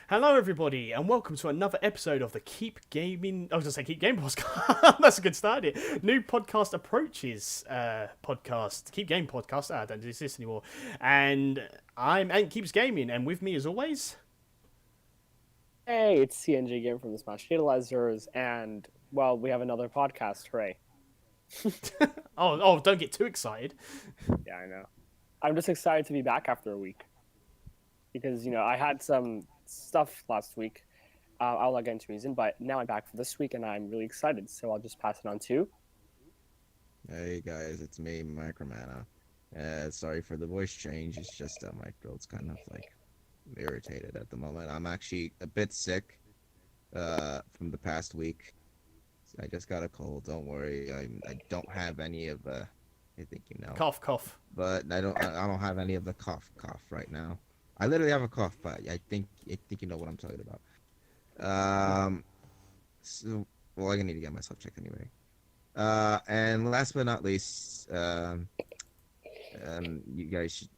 Hello, everybody, and welcome to another episode of the Keep Gaming. I was going to say Keep Gaming podcast. That's a good start here. New podcast approaches podcast. Keep Game podcast. I don't exist anymore. And I'm AntKeepsGaming, and with me, as always. Hey, it's CNG Game from the Smash Datalyzers, and well, we have another podcast. Hooray! Oh, don't get too excited. Yeah, I know. I'm just excited to be back after a week because I had some stuff last week. I'll not get into reason, but now I'm back for this week, and I'm really excited. So I'll just pass it on to. Hey guys, it's me, Micromana. Sorry for the voice change. It's just my throat's kind of like irritated at the moment. I'm actually a bit sick from the past week. I just got a cold. Don't worry. I don't have any of I think you know. Cough. But I don't have any of the cough right now. I literally have a cough, but I think you know what I'm talking about. So well, I need to get myself checked anyway. And last but not least, you guys should,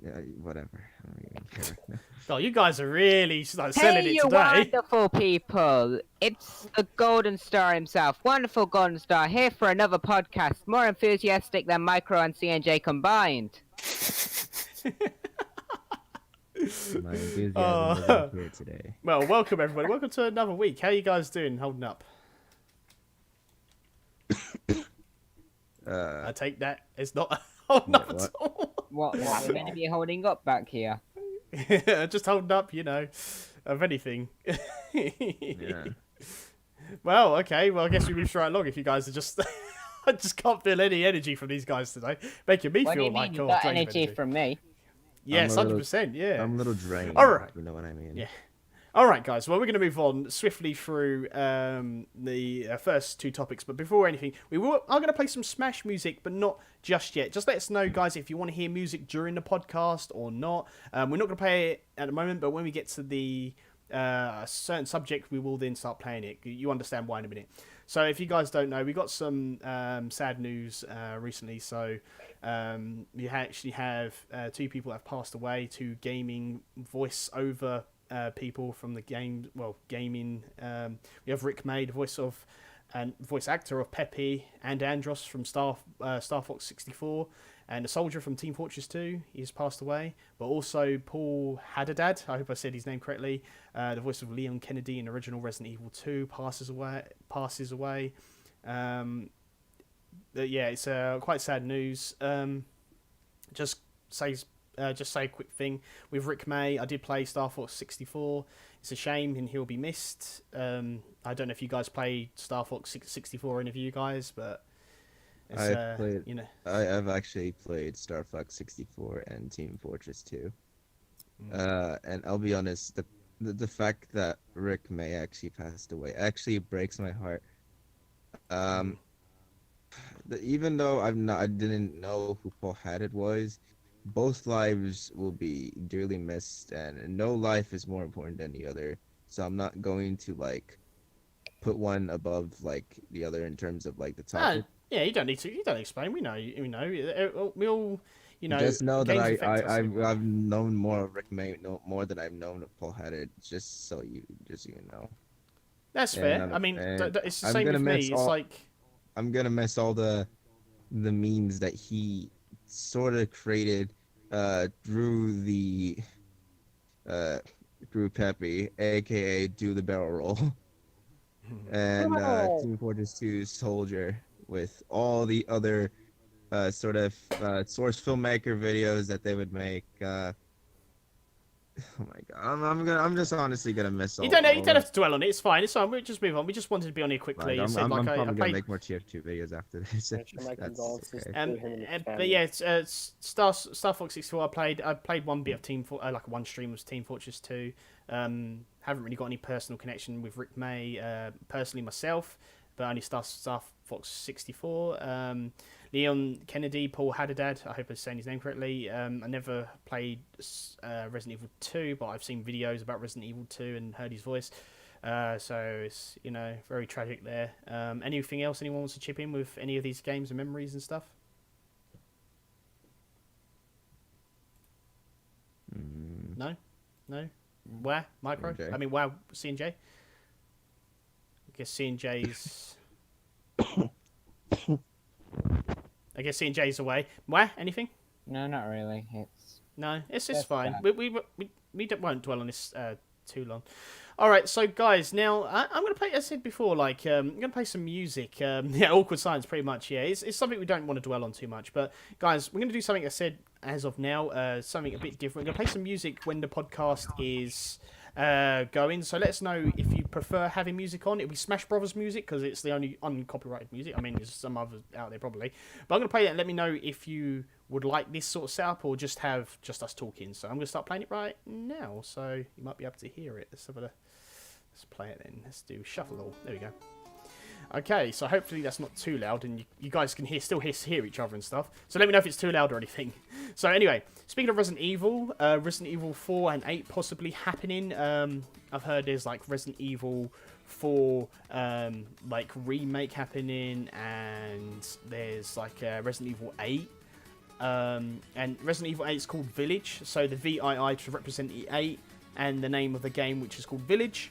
whatever. I don't even care. Oh, you guys are really like, selling Hey, it you today. wonderful people! It's the Golden Star himself, wonderful Golden Star, here for another podcast, more enthusiastic than Micro and CNJ combined. My enthusiasm is here today. Well, welcome everybody. Welcome to another week. How you guys doing? Holding up? I take that it's not holding up at all. What we're going to be holding up back here? Just holding up, of anything. Yeah. Well, okay. Well, I guess we move straight along if you guys are just... I just can't feel any energy from these guys today. Making me What do feel you mean like... you oh, got drained of energy from me? Yes, I'm a little- 100%, yeah. I'm a little drained. All right. You know what I mean? Yeah. All right, guys. Well, we're going to move on swiftly through the first two topics. But before anything, are going to play some Smash music, but not just yet. Just let us know, guys, if you want to hear music during the podcast or not. We're not going to play it at the moment, but when we get to the certain subject, we will then start playing it. You understand why in a minute. So if you guys don't know, we got some sad news recently. So we actually have two people that have passed away, two gaming voice-over people from the gaming. We have Rick May, the voice actor of Peppy and Andross from Star Fox 64, and a soldier from Team Fortress 2. He's passed away, but also Paul Haddad. I hope I said his name correctly. The voice of Leon Kennedy in original Resident Evil 2 passes away. Yeah, it's quite sad news. Just say a quick thing with Rick May. I did play Star Fox 64. It's a shame, and he'll be missed. I don't know if you guys played Star Fox 64, any of you guys, but it's, I've actually played Star Fox 64 and Team Fortress 2. And I'll be honest, the fact that Rick May actually passed away actually breaks my heart. Even though I didn't know who Paul Haddad was, both lives will be dearly missed, and no life is more important than the other. So I'm not going to put one above the other in terms of the topic. Yeah, you don't need to. You don't explain. We know. We all. Just know that games affect us. I've known more of Rick May, more than I've known of Paul Haddad. Just so you know. That's fair. I mean, it's the I'm same gonna with me. miss It's I'm gonna miss all the memes that he sort of created through Peppy, aka Do the Barrel Roll, and Team Fortress 2 Soldier, with all the other sort of source filmmaker videos that they would make. Oh my god, I'm just honestly gonna miss all. You don't have to dwell on it. It's fine. It's fine. We'll just move on. We just wanted to be on here quickly. I'm probably I gonna make more TF2 videos after this. That's okay. But yeah, it's Star Fox 64. I played one bit of one stream was Team Fortress 2. Haven't really got any personal connection with Rick May personally myself, but only Star Fox 64. Leon Kennedy, Paul Haddad, I hope I'm saying his name correctly. I never played Resident Evil 2, but I've seen videos about Resident Evil 2 and heard his voice. So it's, very tragic there. Anything else anyone wants to chip in with any of these games and memories and stuff? No? Where micro? C&J. I mean, wow, C&J. I guess C&J's. I guess C&J's away. Where? Anything? No, not really. It's No, it's That's fine. fine. We won't dwell on this too long. All right, so guys, now I'm gonna play. As I said before, like I'm gonna play some music. Yeah, awkward silence, pretty much. Yeah, it's something we don't want to dwell on too much. But guys, we're gonna do something I said as of now. Something a bit different. We're gonna play some music when the podcast is going. So let us know if you prefer having music on. It'll be Smash Brothers music because it's the only uncopyrighted music. I mean, there's some others out there probably, but I'm gonna play that and let me know if you would like this sort of setup or just have just us talking. So I'm gonna start playing it right now. So you might be able to hear it. Let's play it then. Let's do shuffle all. There we go. Okay, so hopefully that's not too loud and you guys can still hear each other and stuff. So let me know if it's too loud or anything. So anyway, speaking of Resident Evil, Resident Evil 4 and 8 possibly happening. I've heard there's like Resident Evil 4 like remake happening, and there's like Resident Evil 8. And Resident Evil 8 is called Village, so the VII to represent the 8 and the name of the game, which is called Village.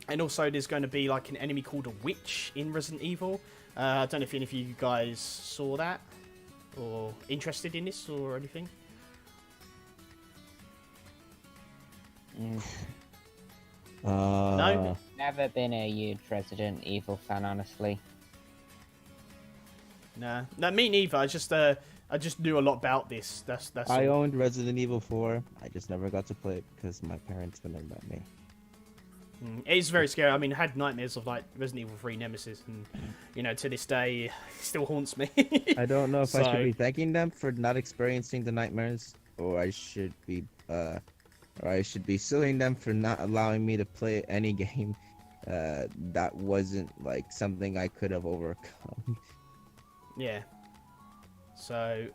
And also there's going to be like an enemy called a witch in Resident Evil. I don't know if any of you guys saw that or interested in this or anything. No? never been a huge Resident Evil fan, honestly. Nah, no, me neither. I just knew a lot about this. That's I all. owned Resident Evil 4. I just never got to play it because my parents wouldn't let me. It is very scary. I mean, I had nightmares of like Resident Evil 3 Nemesis, and you know, to this day, it still haunts me. I don't know if I So- should be thanking them for not experiencing the nightmares, or I should be suing them for not allowing me to play any game that wasn't like something I could have overcome. Yeah. So,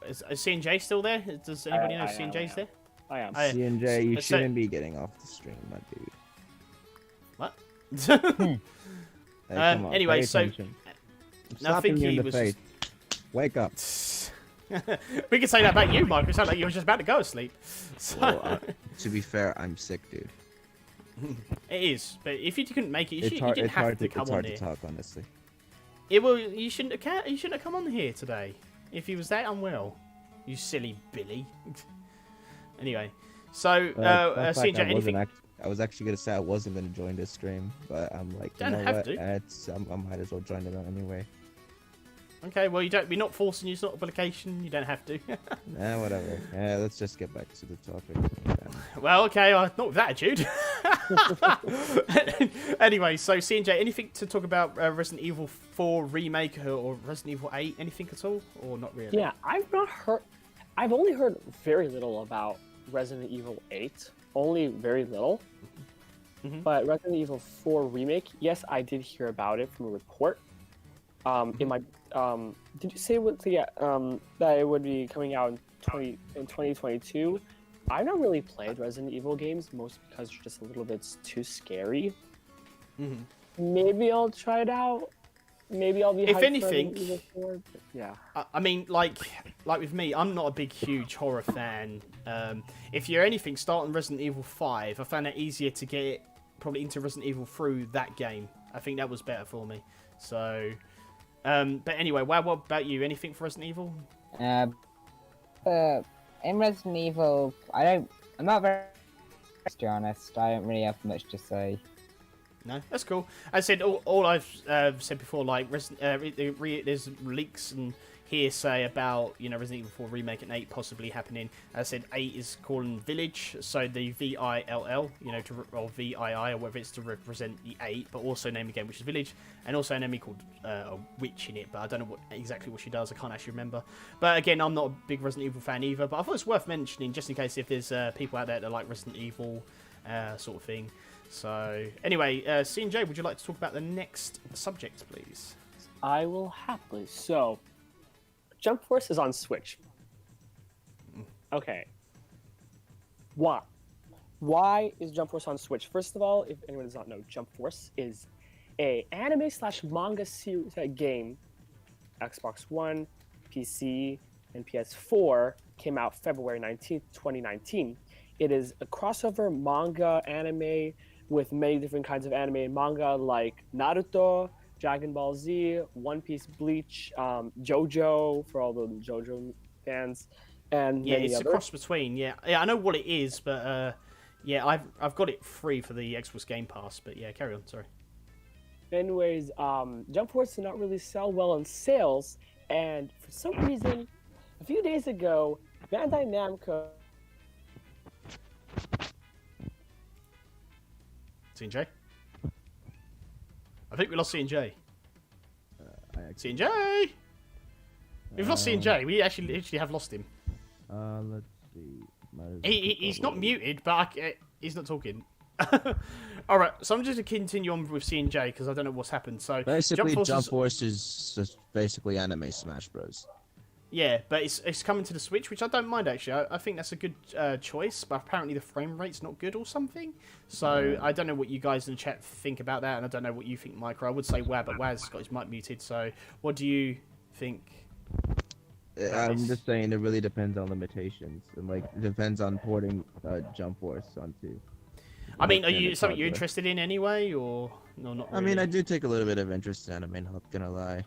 is C&J still there? Does anybody know I if C&J's there? I am. I- C&J, you so- shouldn't be getting off the stream, my dude. What? Hey, come on, anyway, pay so- attention. I'm Now, I slapping think you in he the was face. Wake up. We can say that about you, Mike. It sounded like you were just about to go to sleep. So, Well, to be fair, I'm sick, dude. it is. But if you couldn't make it, you It's hard, didn't it's have hard to to, come it's on hard here. to talk, honestly. You shouldn't have come on here today if he was that unwell. You silly Billy. Anyway, so Fun fact, C&J, anything? I was actually gonna say I wasn't gonna join this stream, but I'm like, you Don't know have what? to. I might as well join it anyway. Okay, well we're not forcing you. It's not obligation. You don't have to. Whatever. Let's just get back to the topic. Well, okay, not with that attitude. Anyway, so C&J, anything to talk about Resident Evil 4 remake or Resident Evil 8? Anything at all, or not really? Yeah, I've only heard very little about Resident Evil 8. Only very little. Mhm. But Resident Evil 4 remake, yes, I did hear about it from a report. In my did you say that it would be coming out in 2022? I've not really played Resident Evil games, mostly because they're just a little bit too scary. Mhm. Maybe I'll try it out. Maybe I'll be. If hyped for anything- Resident Evil 4, but yeah. I mean, like with me, I'm not a big, huge horror fan. If you're anything, start on Resident Evil 5. I found it easier to get probably into Resident Evil through that game. I think that was better for me. So, but anyway, what about you? Anything for Resident Evil? In Resident Evil, I'm not very, to be honest. I don't really have much to say. No, that's cool. I said all I've said before, like there's leaks and hearsay about Resident Evil 4 remake and 8 possibly happening. I said 8 is calling Village, so the VILL, or VII, or whether it's to represent the 8, but also name again, which is Village, and also an enemy called a witch in it, but I don't know exactly what she does. I can't actually remember. But again, I'm not a big Resident Evil fan either. But I thought it's worth mentioning just in case if there's people out there that like Resident Evil sort of thing. So, anyway, C&J, would you like to talk about the next subject, please? I will happily. So, Jump Force is on Switch. Okay. Why? Why is Jump Force on Switch? First of all, if anyone does not know, Jump Force is a anime/manga series game. Xbox One, PC, and PS4 came out February 19th, 2019. It is a crossover manga anime with many different kinds of anime and manga like Naruto, Dragon Ball Z, One Piece, Bleach, JoJo for all the JoJo fans, and Yeah, many it's a others. cross between. Yeah, I know what it is, but yeah, I've got it free for the Xbox Game Pass. But yeah, carry on. Sorry. Anyways, Jump Force did not really sell well in sales, and for some reason, a few days ago, Bandai Namco. C&J? I think we lost C&J. C&J! We've lost C&J. We actually have lost him. Let's see. He's not muted, but he's not talking. Alright, so I'm just going to continue on with C&J because I don't know what's happened. So Basically, Jump Jump Force is just basically anime Smash Bros. Yeah, but it's coming to the Switch, which I don't mind actually. I think that's a good choice, but apparently the frame rate's not good or something. So I don't know what you guys in the chat think about that, and I don't know what you think, Micro. I would say WAH, but WAH's got his mic muted. So what do you think? I'm just saying it really depends on limitations, and like it depends on porting Jump Force onto. I mean, are like, you something you're hardware. interested in anyway, or no? Not really? I mean, I do take a little bit of interest in anime. Not gonna lie.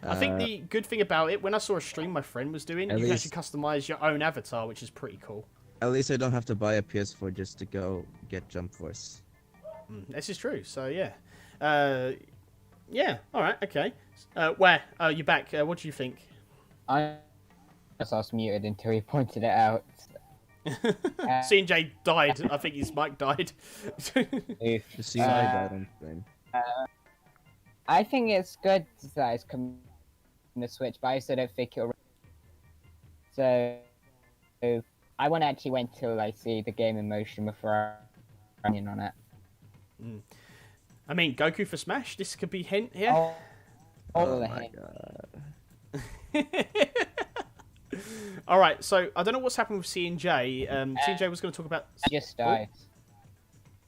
I think the good thing about it, when I saw a stream my friend was doing, you can least- actually customize your own avatar, which is pretty cool. At least I don't have to buy a PS4 just to go get Jump Force. This is true. So yeah, yeah. All right. Okay. Where? Oh, you're back. What do you think? I was muted until he pointed it out. C&J died. I think his mic died. The CI died on stream. I think it's good that it's coming to the Switch, but I still don't think it'll. So, I want to actually wait till I see the game in motion before I'm in on it. I mean, Goku for Smash. This could be hint. Yeah. Oh, the my hint. god. All right. So I don't know what's happened with C&J. C&J was going to talk about. He just died.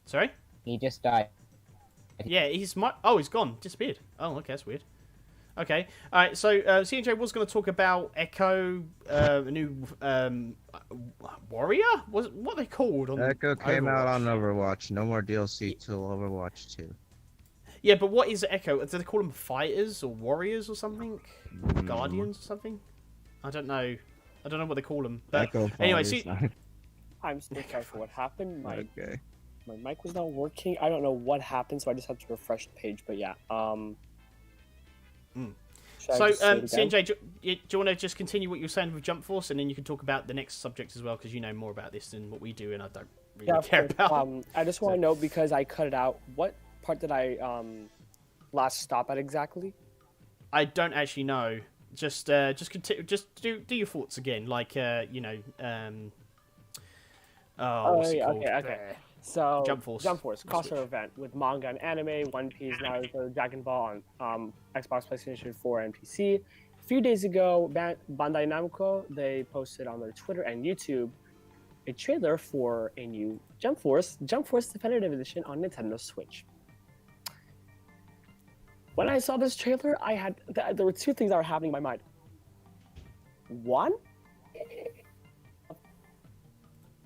Sorry. He just died. Yeah, he's he's gone, disappeared. Oh, okay, that's weird. Okay, all right. So C&J was going to talk about Echo, a new warrior. What are they called? On Echo came Overwatch? out on Overwatch. No more DLC till Overwatch 2. Yeah, but what is Echo? Do they call them fighters or warriors or something? Guardians or something? I don't know. I don't know what they call them. But Echo anyway, Fighters. I'm so sorry for what happened. Okay. My mic was not working. I don't know what happened, so I just had to refresh the page. But yeah, should I So just say it again? C&J, do you want to just continue what you were saying with Jump Force, and then you can talk about the next subject as well, because you know more about this than what we do, and I don't really Yeah, care of course. about. I just want to know, because I cut it out. What part did I last stop at exactly? I don't actually know. Just continue. Just do your thoughts again, like you know. What's it yeah, called? okay. So Jump Force. crossover event with manga and anime, One Piece, Naruto, Dragon Ball on Xbox, PlayStation 4, and PC. A few days ago, Bandai Namco, they posted on their Twitter and YouTube a trailer for a new Jump Force Definitive Edition on Nintendo Switch. When I saw this trailer, there were two things that were happening in my mind. One,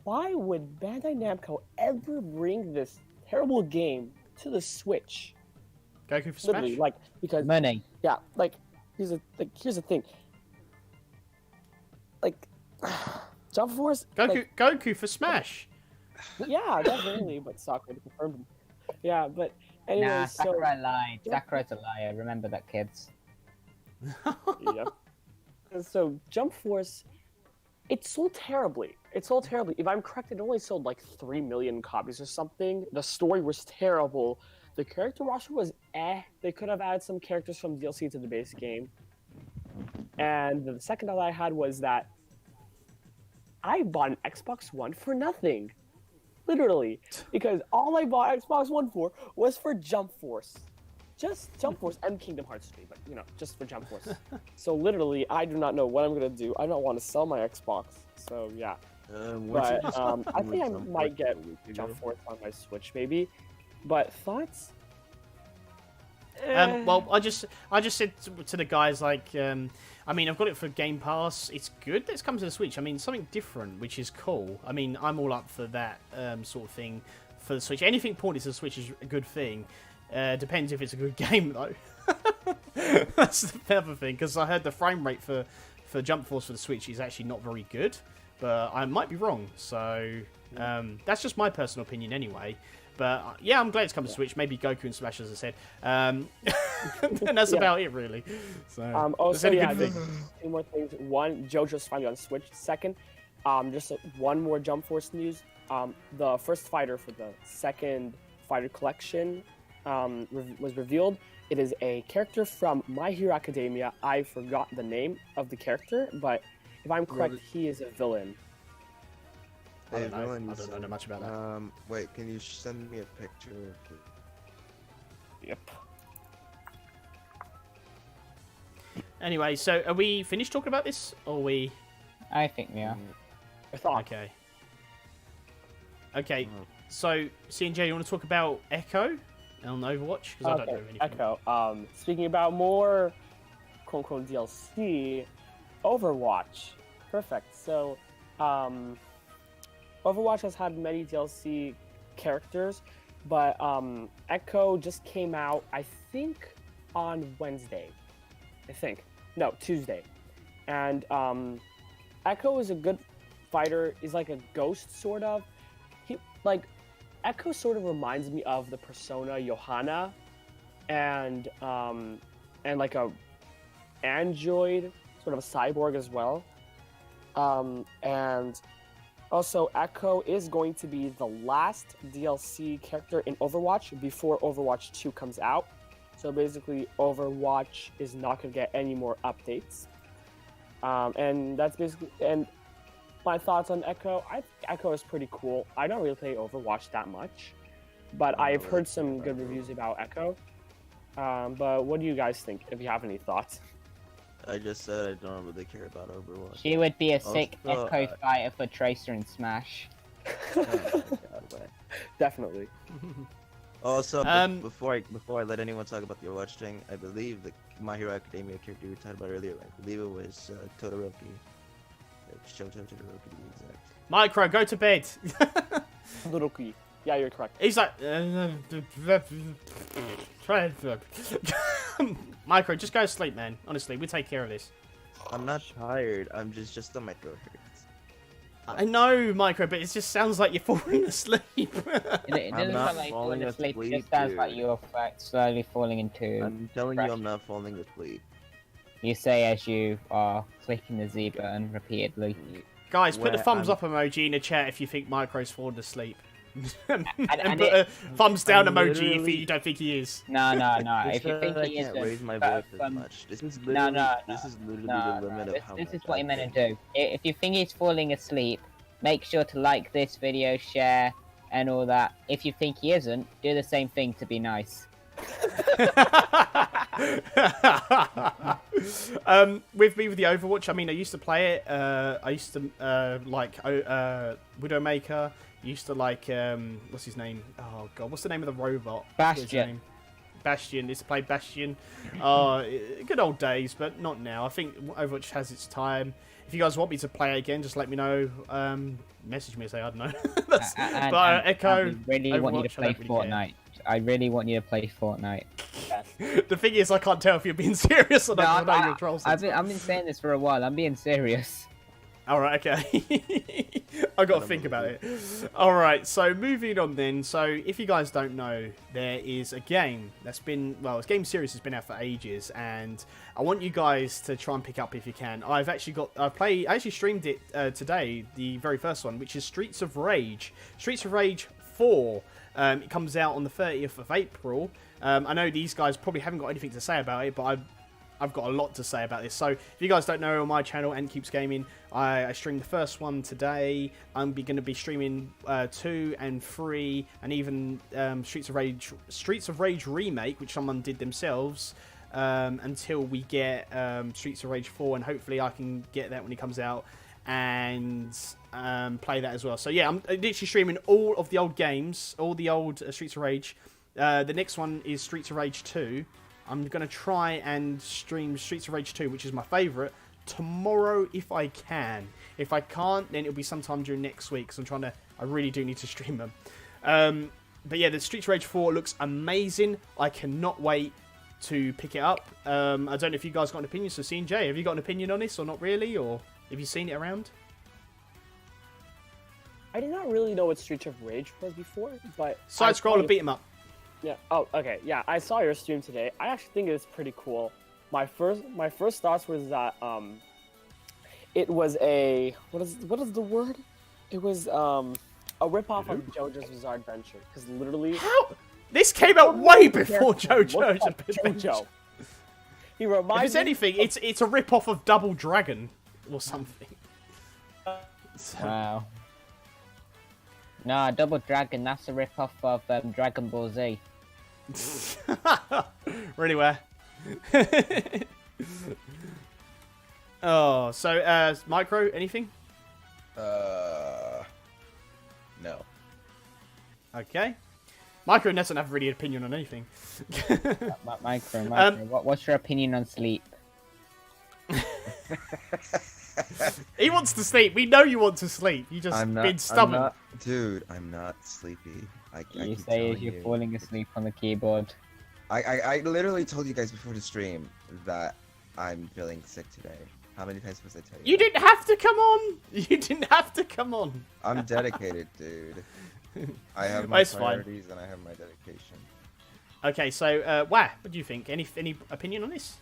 why would Bandai Namco ever bring this terrible game to the Switch? Goku for Literally, Smash. like, because Money. yeah, like here's the thing. Like, Jump Force. Goku for Smash. Yeah, definitely, but Sakura confirmed him. Yeah, but anyway, Nah, so Sakura lied. Sakura's a liar. Remember that, kids. yep. So Jump Force, it sold terribly. If I'm correct, it only sold like 3 million copies or something. The story was terrible. The character roster was eh. They could have added some characters from DLC to the base game. And the second thought I had was that I bought an Xbox One for nothing. Literally. Because all I bought Xbox One for was for Jump Force. Just Jump Force and Kingdom Hearts 3, but you know, just for Jump Force. So literally, I do not know what I'm gonna do. I don't want to sell my Xbox. So yeah. But I think I might get Jump Force on my Switch maybe. But thoughts? Well, I just said to the guys like, I mean, I've got it for Game Pass. It's good that it's come to the Switch. I mean, something different, which is cool. I mean, I'm all up for that sort of thing for the Switch. Anything pointed to the Switch is a good thing. Depends if it's a good game though. That's the other thing, because I heard the frame rate for Jump Force for the Switch is actually not very good, but I might be wrong. So that's just my personal opinion anyway. But yeah, I'm glad it's come to Switch. Maybe Goku and Smash, as I said. And that's about it, really. So also, yeah, just two more things. One, JoJo's finally on Switch. Second, just one more Jump Force news. The first fighter for the second fighter collection was revealed. It is a character from My Hero Academia. I forgot the name of the character, but if I'm correct, he is a villain. I don't know much about that. Wait, can you send me a picture? Yep. Anyway, so are we finished talking about this, or are we? I think we are. I thought. Okay. Okay. So, C&J, you want to talk about Echo on Overwatch? Because I don't know anything. Echo. Speaking about more quote-unquote DLC, Overwatch. Perfect. So, Overwatch has had many DLC characters, but Echo just came out, I think, on Wednesday. No, Tuesday. And Echo is a good fighter. He's like a ghost, sort of. Echo sort of reminds me of the Persona Johanna, and like a android, sort of a cyborg as well. And also, Echo is going to be the last DLC character in Overwatch before Overwatch 2 comes out. So basically, Overwatch is not going to get any more updates. And that's basically... And my thoughts on Echo, I think Echo is pretty cool. I don't really play Overwatch that much, but I've heard some good reviews about Echo. But what do you guys think, if you have any thoughts? I just said I don't really care about Overwatch. She would be a sick Echo fighter for Tracer and Smash. Definitely. Also, before I let anyone talk about the Overwatch thing, I believe the My Hero Academia character we talked about earlier, I believe it was Todoroki. Shoto Todoroki, to be exact. Micro, go to bed. Todoroki. Yeah, you're correct. He's like... Micro, just go to sleep, man. Honestly, we take care of this. I'm not tired. I'm just on my throat hurts. I know, Micro, but it just sounds like you're falling asleep. It doesn't sound like you're falling asleep. It just sounds like you're slowly falling into... I'm telling you, I'm not falling asleep. You say as you are clicking the Z button repeatedly. Guys, put the thumbs up emoji in the chat if you think Micro's fallen asleep. and put a thumbs down emoji if you don't think he is. No. If you think he is, I can't raise my voice as much. This is literally the limit of how. This is what you're meant to do. If you think he's falling asleep, make sure to like this video, share, and all that. If you think he isn't, do the same thing to be nice. With the Overwatch, I mean, I used to play it. I used to like Widowmaker. Used to like what's his name? Oh god, what's the name of the robot? Bastion. Bastion. Used to play Bastion. Good old days, but not now. I think Overwatch has its time. If you guys want me to play again, just let me know. Message me and say I don't know. But Echo. I really want you to play Fortnite. Really I really want you to play Fortnite. The thing is, I can't tell if you're being serious or not. I know you're trolling. I've been saying this for a while. I'm being serious. Alright, okay. I've got to think about it. Alright, so moving on then. So, if you guys don't know, there is a game that's been... Well, this game series has been out for ages, and I want you guys to try and pick up if you can. I actually streamed it today, the very first one, which is Streets of Rage. Streets of Rage 4. It comes out on the 30th of April. I know these guys probably haven't got anything to say about it, but I've got a lot to say about this. So, if you guys don't know, on my channel, AntKeepsGaming, I streamed the first one today. I'm going to be streaming 2 and 3, and even Streets of Rage Remake, which someone did themselves, until we get Streets of Rage 4, and hopefully I can get that when it comes out, and play that as well. So yeah, I'm literally streaming all of the old games, all the old Streets of Rage. The next one is Streets of Rage 2. I'm going to try and stream Streets of Rage 2, which is my favourite, tomorrow if I can. If I can't, then it'll be sometime during next week, because I really do need to stream them. But yeah, the Streets of Rage 4 looks amazing. I cannot wait to pick it up. I don't know if you guys got an opinion, so C&J, have you got an opinion on this or not really, or have you seen it around? I did not really know what Streets of Rage was before, but Side scroller, beat 'em up. Yeah. Oh, okay. Yeah, I saw your stream today. I actually think it's pretty cool. My first thoughts was that it was a what is the word? It was a ripoff of JoJo's Bizarre Adventure, because literally How? This came out way before JoJo's Adventure. JoJo. He reminds If it's anything, it's a rip-off of Double Dragon or something. Wow. Nah, Double Dragon, that's a rip-off of Dragon Ball Z. Really where? Oh, so Micro, anything? No. Okay. Micro doesn't have really an opinion on anything. Micro, what's your opinion on sleep? He wants to sleep. We know you want to sleep. You just been stubborn. Dude, I'm not sleepy. You say as you're falling asleep on the keyboard. I literally told you guys before the stream that I'm feeling sick today. How many times must I tell you? You didn't have to come on. You didn't have to come on. I'm dedicated, dude. I have my It's fine. priorities and I have my dedication. Okay, so what do you think? Any opinion on this?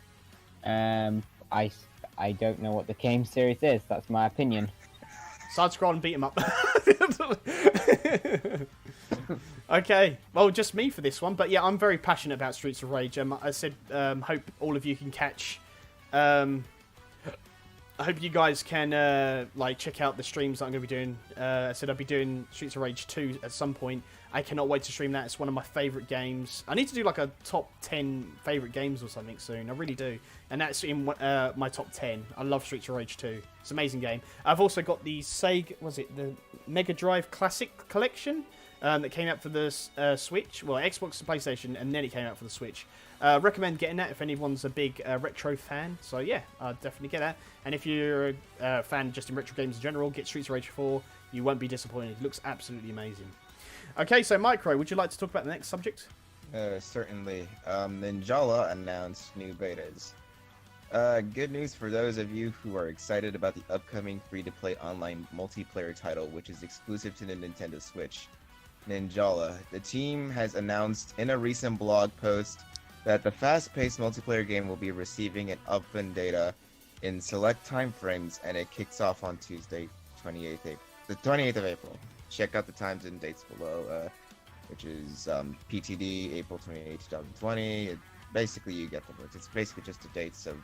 I don't know what the game series is. That's my opinion. Side scroll and beat him up. Okay, well, just me for this one. But yeah, I'm very passionate about Streets of Rage. I said, hope all of you can catch. I hope you guys can like check out the streams that I'm going to be doing. I said I'll be doing Streets of Rage 2 at some point. I cannot wait to stream that. It's one of my favourite games. I need to do like a top 10 favourite games or something soon. I really do. And that's in my top 10. I love Streets of Rage 2. It's an amazing game. I've also got the Sega, the Mega Drive Classic Collection that came out for the Switch. Well, Xbox and PlayStation, and then it came out for the Switch. Recommend getting that if anyone's a big retro fan. So yeah, I'd definitely get that. And if you're a fan just in retro games in general, get Streets of Rage 4. You won't be disappointed. It looks absolutely amazing. Okay, so Micro, would you like to talk about the next subject? Certainly. Ninjala announced new betas. Good news for those of you who are excited about the upcoming free-to-play online multiplayer title, which is exclusive to the Nintendo Switch. Ninjala. The team has announced in a recent blog post that the fast-paced multiplayer game will be receiving an open beta in select timeframes, and it kicks off on Tuesday, the 28th of April. Check out the times and dates below, which is PTD, April 28, 2020. Basically, you get the words. It's basically just the dates of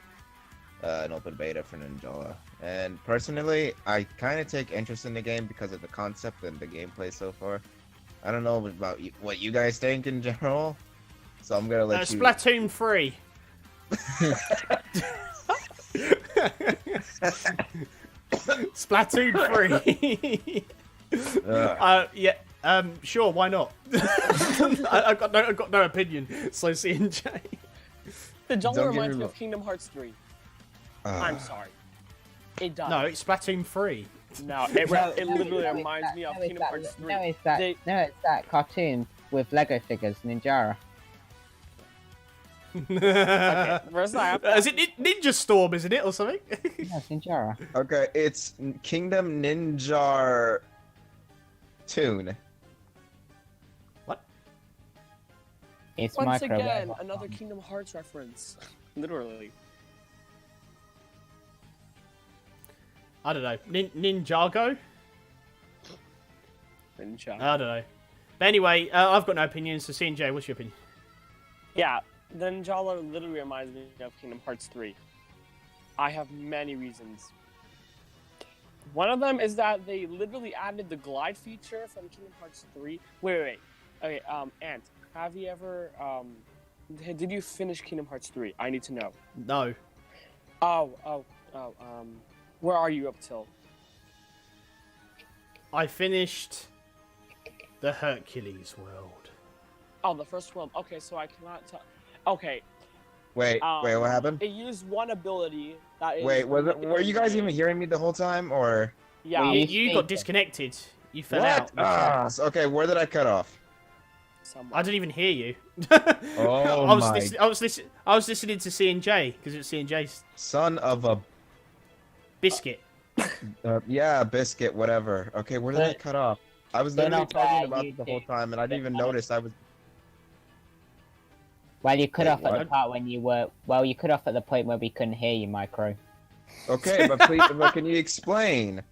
an open beta for Ninjala. And personally, I kind of take interest in the game because of the concept and the gameplay so far. I don't know about what you guys think in general, so I'm gonna let you... Splatoon 3. Splatoon 3. Yeah. Sure. Why not? I've got no opinion. So C&J. The Ninjala reminds me of Kingdom Hearts 3. I'm sorry. It does. No, it's Splatoon 3. No, it literally reminds me of Kingdom Hearts 3. No, it's that cartoon with Lego figures, Ninjara. Okay, first is it Ninja Storm, isn't it, or something? Yeah, Ninjara. Okay, it's Kingdom Ninja Tune. What? It's Once microwave. again, another Kingdom Hearts reference. Literally. I don't know. Ninjago? Ninja. I don't know. But anyway, I've got no opinion, so C&J, what's your opinion? Yeah, the Ninjala literally reminds me of Kingdom Hearts 3. I have many reasons. One of them is that they literally added the glide feature from Kingdom Hearts 3. Wait. Okay, Ant, have you ever, did you finish Kingdom Hearts 3? I need to know. No. Where are you up till? I finished the Hercules world. Oh, the first one. Okay, so I cannot tell. Okay, Wait, what happened? It used one ability that is. Wait, were you guys even hearing me the whole time, or? Yeah. Well, you you got speak. disconnected. You fell What? out. Ah, okay, where did I cut off? I didn't even hear you. Oh I was my- I was listening to C&J because it was C&J's Son of a... biscuit. yeah, biscuit, whatever. Okay, where did I But- cut off? I was They're literally not talking fair, about you it the whole two. time, and I didn't even notice I was... Well, you cut Wait, off at the what? part when you were. Well, you cut off at the point where we couldn't hear you, Micro. Okay, but please, but can you explain?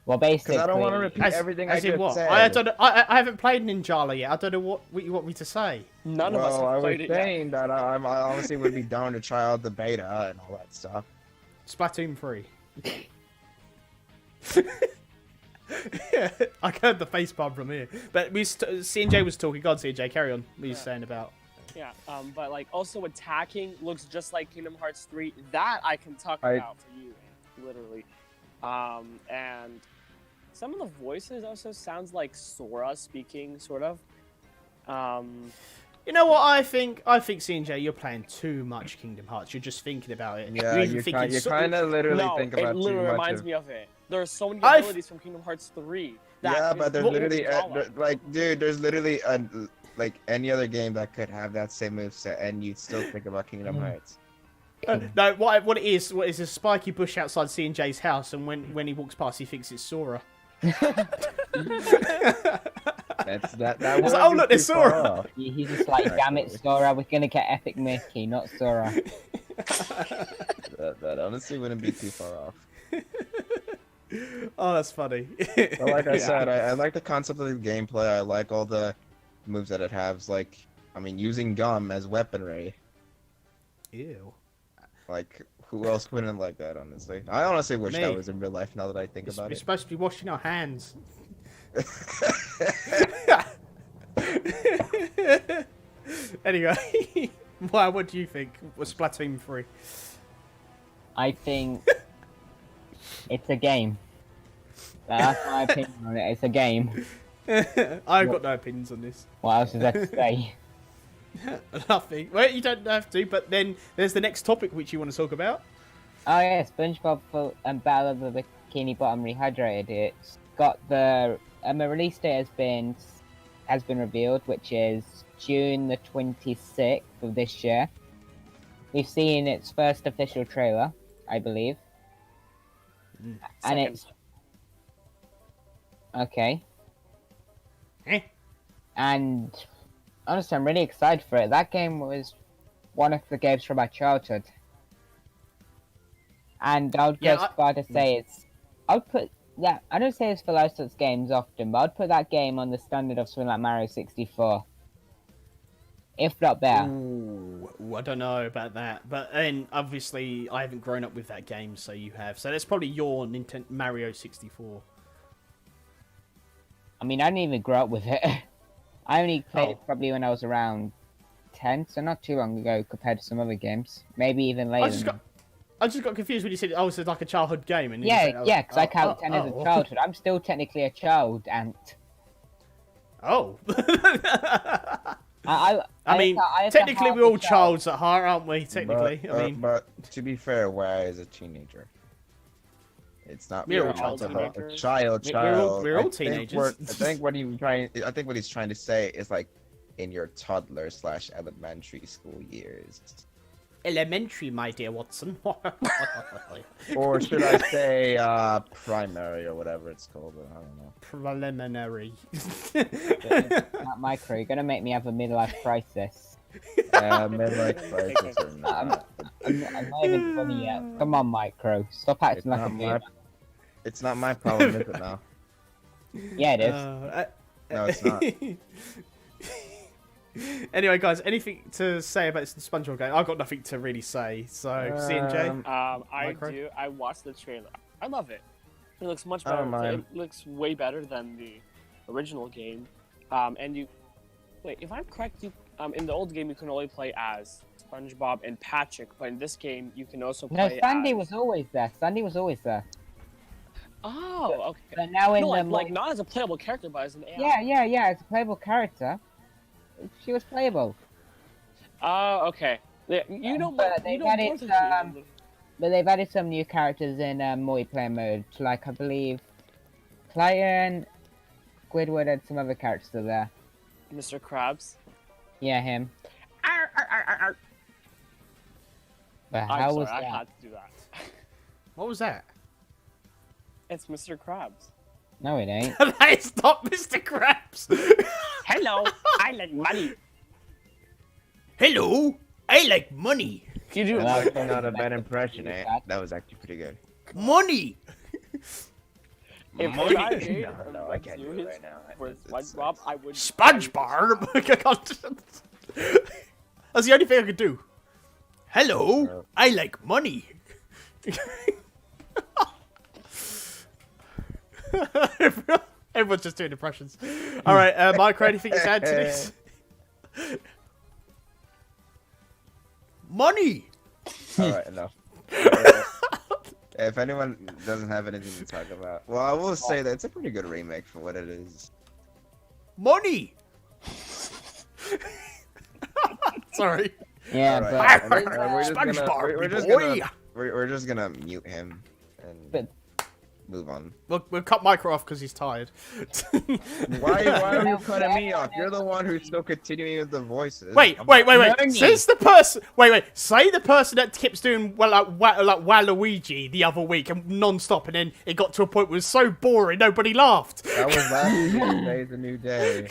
Well, basically. Because I don't want to repeat everything I As in just what? said. I don't know, I haven't played Ninjala yet. I don't know what you want me to say. None of us Well, I have was played it yet. saying that I honestly would be down to try out the beta and all that stuff. Splatoon 3. I heard the face palm from here. But C&J was talking. God, C&J, carry on. What are you saying about? Yeah, but like also attacking looks just like Kingdom Hearts 3. That I can talk I- about for you, literally. And some of the voices also sounds like Sora speaking, sort of. You know what I think? I think C&J, you're playing too much Kingdom Hearts. You're just thinking about it. Yeah, even you thinking kind of literally No, think it about too literally much reminds of... me of it. There are so many I've- abilities from Kingdom Hearts 3. Yeah, but there's Well, literally, Ninjala. like, dude, there's literally, like, any other game that could have that same moveset, and you'd still think about Kingdom Hearts. No, what it is a spiky bush outside C&J's house, and when he walks past, he thinks it's Sora. That's that. It's like, wouldn't oh, be look, too there's far Sora. off. He's just like, damn it, Sora, we're gonna get Epic Mickey, not Sora. That honestly wouldn't be too far off. Oh, that's funny. But like I said, I like the concept of the gameplay. I like all the moves that it has. Like, I mean, using gum as weaponry. Ew. Like, who else wouldn't like that, honestly? I honestly wish Me. that was in real life now that I think about We're it. supposed to be washing our hands. Anyway, what do you think? Was Splatoon 3? I think it's a game. That's my opinion on it. It's a game. I've got no opinions on this. What else is there to say? Nothing. Well, you don't have to, but then there's the next topic which you want to talk about. Oh yeah, SpongeBob and Battle of the Bikini Bottom Rehydrated. It's got the release date has been revealed, which is June the 26th of this year. We've seen its first official trailer, I believe, and Second. it's okay. And honestly, I'm really excited for it. That game was one of the games from my childhood. And I would go Yeah, as far to say I don't say this for licensed games often, but I'd put that game on the standard of something like Mario 64. If not better. Ooh, I don't know about that, but then obviously I haven't grown up with that game, so you have. So that's probably your Nintendo Mario 64. I mean, I didn't even grow up with it. I only played it probably when I was around 10, so not too long ago compared to some other games. Maybe even later. I just got confused when you said, oh, it's like a childhood game. And Yeah, because I count 10 as a childhood. I'm still technically a child, Ant. Oh. I mean, I have the technically heart we're of all a child. childs at heart, aren't we? Technically, I mean, but to be fair, Why is a teenager? It's not We're really all a child. We're all I think teenagers. I think what he's trying to say is like in your toddler/elementary school years. elementary, my dear Watson. Or should I say primary or whatever it's called? I don't know. Preliminary. Not Micro, you're gonna make me have a midlife crisis. Midlife crisis or not. I'm not even funny yet. Come on, Micro. Stop It's acting like a not, my, dude. it's not my problem, is it now? Yeah, it is. No, it's not. Anyway, guys, anything to say about this SpongeBob game? I've got nothing to really say. So, C&J? I Micro? do. I watched the trailer. I love it. It looks much I don't better. mind. It looks way better than the original game. And you, wait, if I'm correct, you in the old game you can only play as SpongeBob and Patrick, but in this game you can also No, play. Sandy as... was always there. Sandy was always there. Oh, okay. But now in No, the like more- not as a playable character, but as an AI. yeah. As a playable character, she was playable. Oh, okay. Yeah, you know But what? they've You know added more than me. But they've added some new characters in multiplayer mode, like I believe Clayton, Squidward, and some other characters are there. Mr. Krabs. Yeah, him. But I'm how sorry, was I that? had to do that. What was that? It's Mr. Krabs. No, it ain't. That is not Mr. Krabs. Hello, I like money. Hello, I like money. You do Well, it. Actually, not a bad impression, eh? That was actually pretty good. Money. If Money. I made No, I can't do it right now. for It's- SpongeBob, I would. SpongeBob. That's the only thing I could do. Hello, I like money. Everyone's just doing impressions. All right, Micro, anything to add to this? Money. Alright, enough. If anyone doesn't have anything to talk about, well, I will say that it's a pretty good remake for what it is. Money. Sorry. Yeah, Alright, but we're just gonna mute him and But- move on. We'll cut Micro off because he's tired. Why are you cutting me off? You're the one who's still continuing with the voices. Wait. Learning. Says the person. Wait. Say the person that keeps doing like Waluigi the other week and non-stop, and then it got to a point where it was so boring nobody laughed. That was last week. Today's a new day.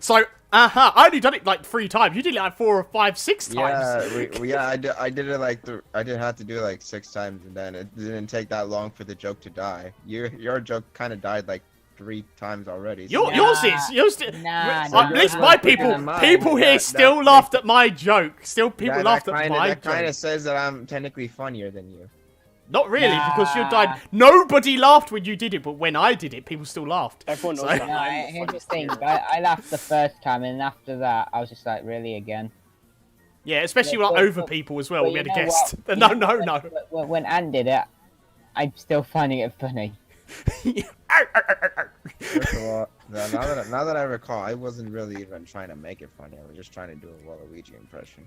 So, I only done it like 3 times. You did it like 4 or 5, 6 times. Yeah, I did it like I did have to do it like 6 times, and then it didn't take that long for the joke to die. Your joke kind of died like 3 times already. So Yours is. Nah, At least my people here still laughed at my joke. Still, people laughed at my That kind joke. of says that I'm technically funnier than you. Not really, because you Nah. died. Nobody laughed when you did it, but when I did it, people still laughed. Everyone knows So- that. No, I'm the here's the funniest thing. here. I laughed the first time, and after that, I was just like, really again. Yeah, especially Yeah, like but- over people as well. but We had a you know guest. what? No. You know what? When Anne did it, I'm still finding it funny. First of all, now that I recall, I wasn't really even trying to make it funny. I was just trying to do a Waluigi impression.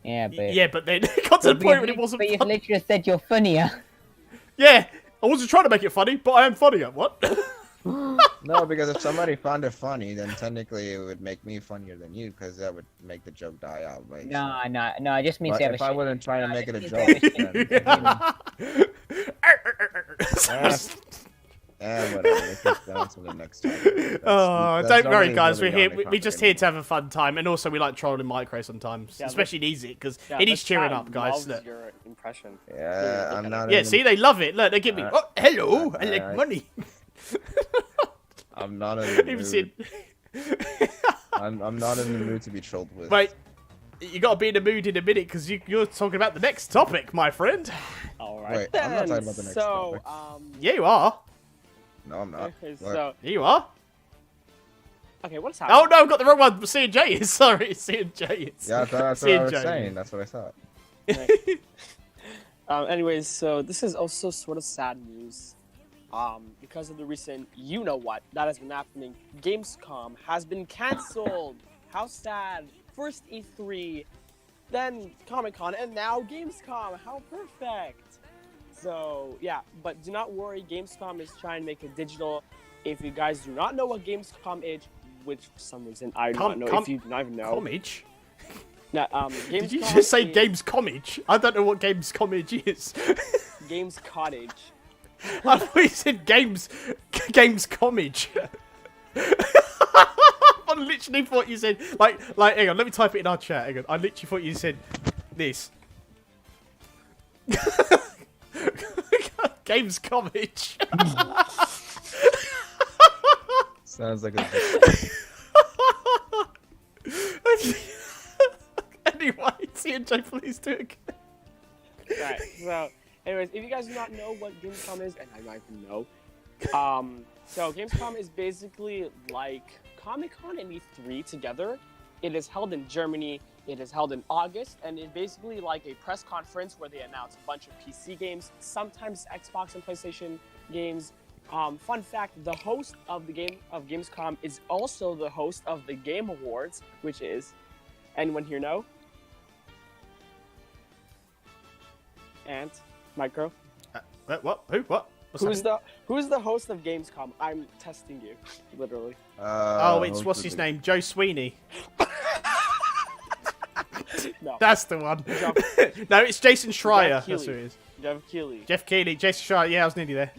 Yeah, but Yeah, but then it got to the but point you've when it wasn't But you've funny. literally said you're funnier. Yeah, I wasn't trying to make it funny, but I am funnier. What? No, because if somebody found it funny, then technically it would make me funnier than you, because that would make the joke die out. Right? No. I just mean But to have if a I shit. wasn't trying to make it a just joke, means then whatever. Let's just go on to the next topic. Oh, That's don't not worry, really guys. really We're here. on the We're just topic here to anymore. have a fun time, and also we like trolling Micro sometimes, Yeah, especially in easy because Yeah, it the is cheering chat up, guys. loves Look. your impression. Yeah, I'm not. Yeah, in see, they love it. Look, they give me. Alright. Oh, hello, I like Alright. money. I'm not in the Even mood. seen. I'm not in the mood to be trolled with. Wait, you got to be in the mood in a minute because you're talking about the next topic, my friend. All right. Wait, I'm not then. talking about the next so, topic. Yeah, you are. No, I'm not. okay, What? so, Yeah, you are. okay, what's Oh happening? no, I've got the wrong one. C and J is sorry. C and J is. Yeah, that's C what I and was J. saying. That's what I thought. Anyways, so this is also sort of sad news. Because of the recent you-know-what that has been happening, Gamescom has been cancelled. How sad. First E3, then Comic-Con, and now Gamescom. How perfect. So, yeah, but do not worry. Gamescom is trying to make it digital. If you guys do not know what Gamescom is, which for some reason I do not know, if you do not even know. Comage? Now, Did you Gamescom just say is Games Comage? I don't know what Games Comage is. Games Cottage. I thought you said Games Comage. I literally thought you said like hang on, let me type it in our chat. Hang on. I literally thought you said this. Games Comage. Sounds like a. Anyway, C&J, please do it again. Right. So, anyways, if you guys do not know what Gamescom is, and I might even know, so Gamescom is basically like Comic-Con and E3 together. It is held in Germany. It is held in August, and it's basically like a press conference where they announce a bunch of PC games, sometimes Xbox and PlayStation games. Fun fact: the host of the Gamescom is also the host of the Game Awards, which is anyone here know? Ant, Micro. What? Who? What? What's happening? Who's the host of Gamescom? I'm testing you, literally. It's what's his name? Joe Sweeney. No. That's the one. No, it's Jason Schreier. Jeff That's who it is. Jeff Keighley. Jeff Keighley, Jason Schreier. Yeah, I was nearly there.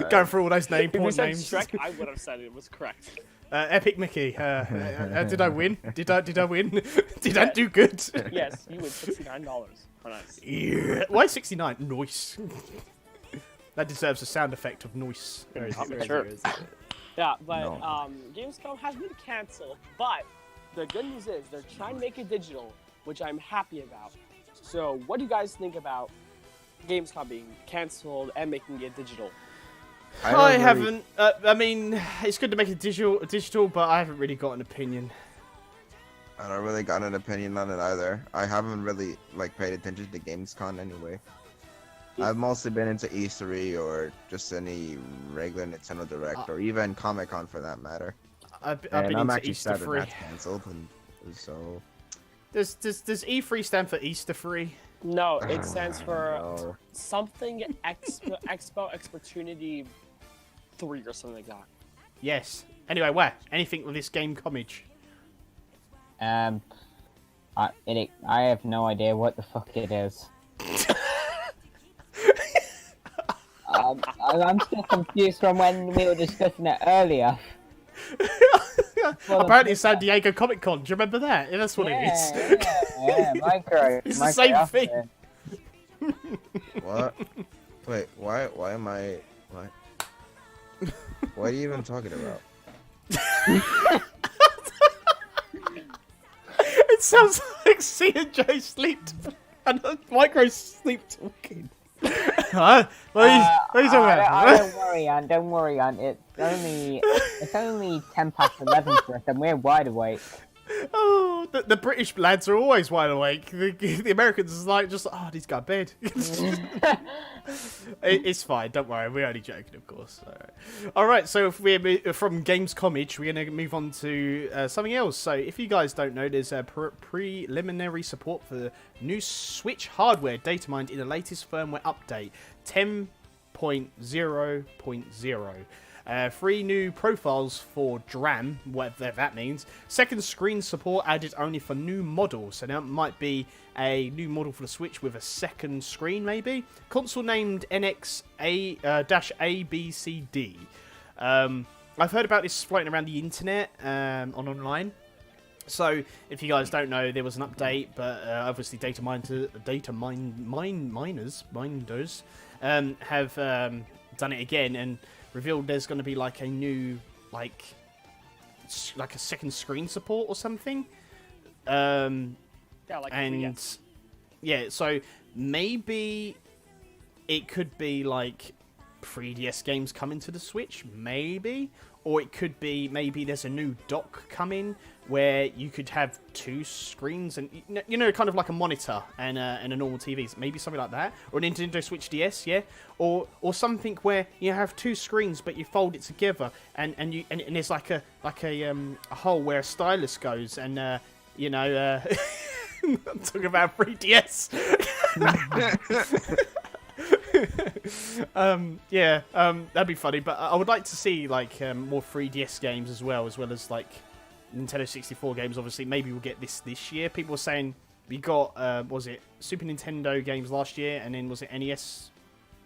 Going through all those If you porn said names. Shrek, I would have said it was correct. Epic Mickey. Did I win? Did I win? Did I do good? Yes, you win $69 on us. Yeah. Why 69? Noise. That deserves a sound effect of noise. Sure. Yeah, but Gamescom has been canceled. But the good news is they're trying to make it digital, which I'm happy about. So, what do you guys think about Gamescom being canceled and making it digital? I haven't. I mean, it's good to make it digital, but I haven't really got an opinion. I don't really got an opinion on it either. I haven't really paid attention to Gamescom anyway. I've mostly been into E3 or just any regular Nintendo Direct or even Comic-Con for that matter. I've been I'm into actually Easter sad that free. that's cancelled, and so. Does E3 stand for Easter free? No, it stands for No. something Expo Opportunity 3 or something like that. Yes. Anyway, where? Anything with this game comage? I have no idea what the fuck it is. I'm still confused from when we were discussing it earlier. Apparently it's San Diego Comic Con. Do you remember that? Yeah, that's what it is. Yeah, Micro. It's the same thing. What? Wait, why am I... What? What are you even talking about? It sounds like C and J sleep and Micro sleep talking. Huh? What are you talking about? Don't worry, Ant. It's only 10 past 11 for us, and we're wide awake. Oh, the British lads are always wide awake. The Americans is he's got bed. It's fine, don't worry. We're only joking, of course. All right. So if we're from Gamescomage, we're going to move on to something else. So if you guys don't know, there's a preliminary support for new Switch hardware data mined in the latest firmware update 10.0.0. 3 new profiles for DRAM, whatever that means. Second screen support added only for new models. So now it might be a new model for the Switch with a second screen, maybe. Console named NX-ABCD. I've heard about this floating around the internet online. So, if you guys don't know, there was an update, but obviously minders have done it again and revealed there's going to be like a new like a second screen support or something. So maybe it could be like 3DS games coming to the Switch, maybe, or it could be maybe there's a new dock coming where you could have 2 screens and kind of like a monitor and a normal TV, maybe something like that, or a Nintendo Switch DS, yeah, or something where you have 2 screens but you fold it together and there's like a hole where a stylus goes and I'm talking about 3DS. That'd be funny, but I would like to see like more 3DS games as well as like Nintendo 64 games. Obviously, maybe we'll get this year. People were saying we got was it Super Nintendo games last year, and then was it NES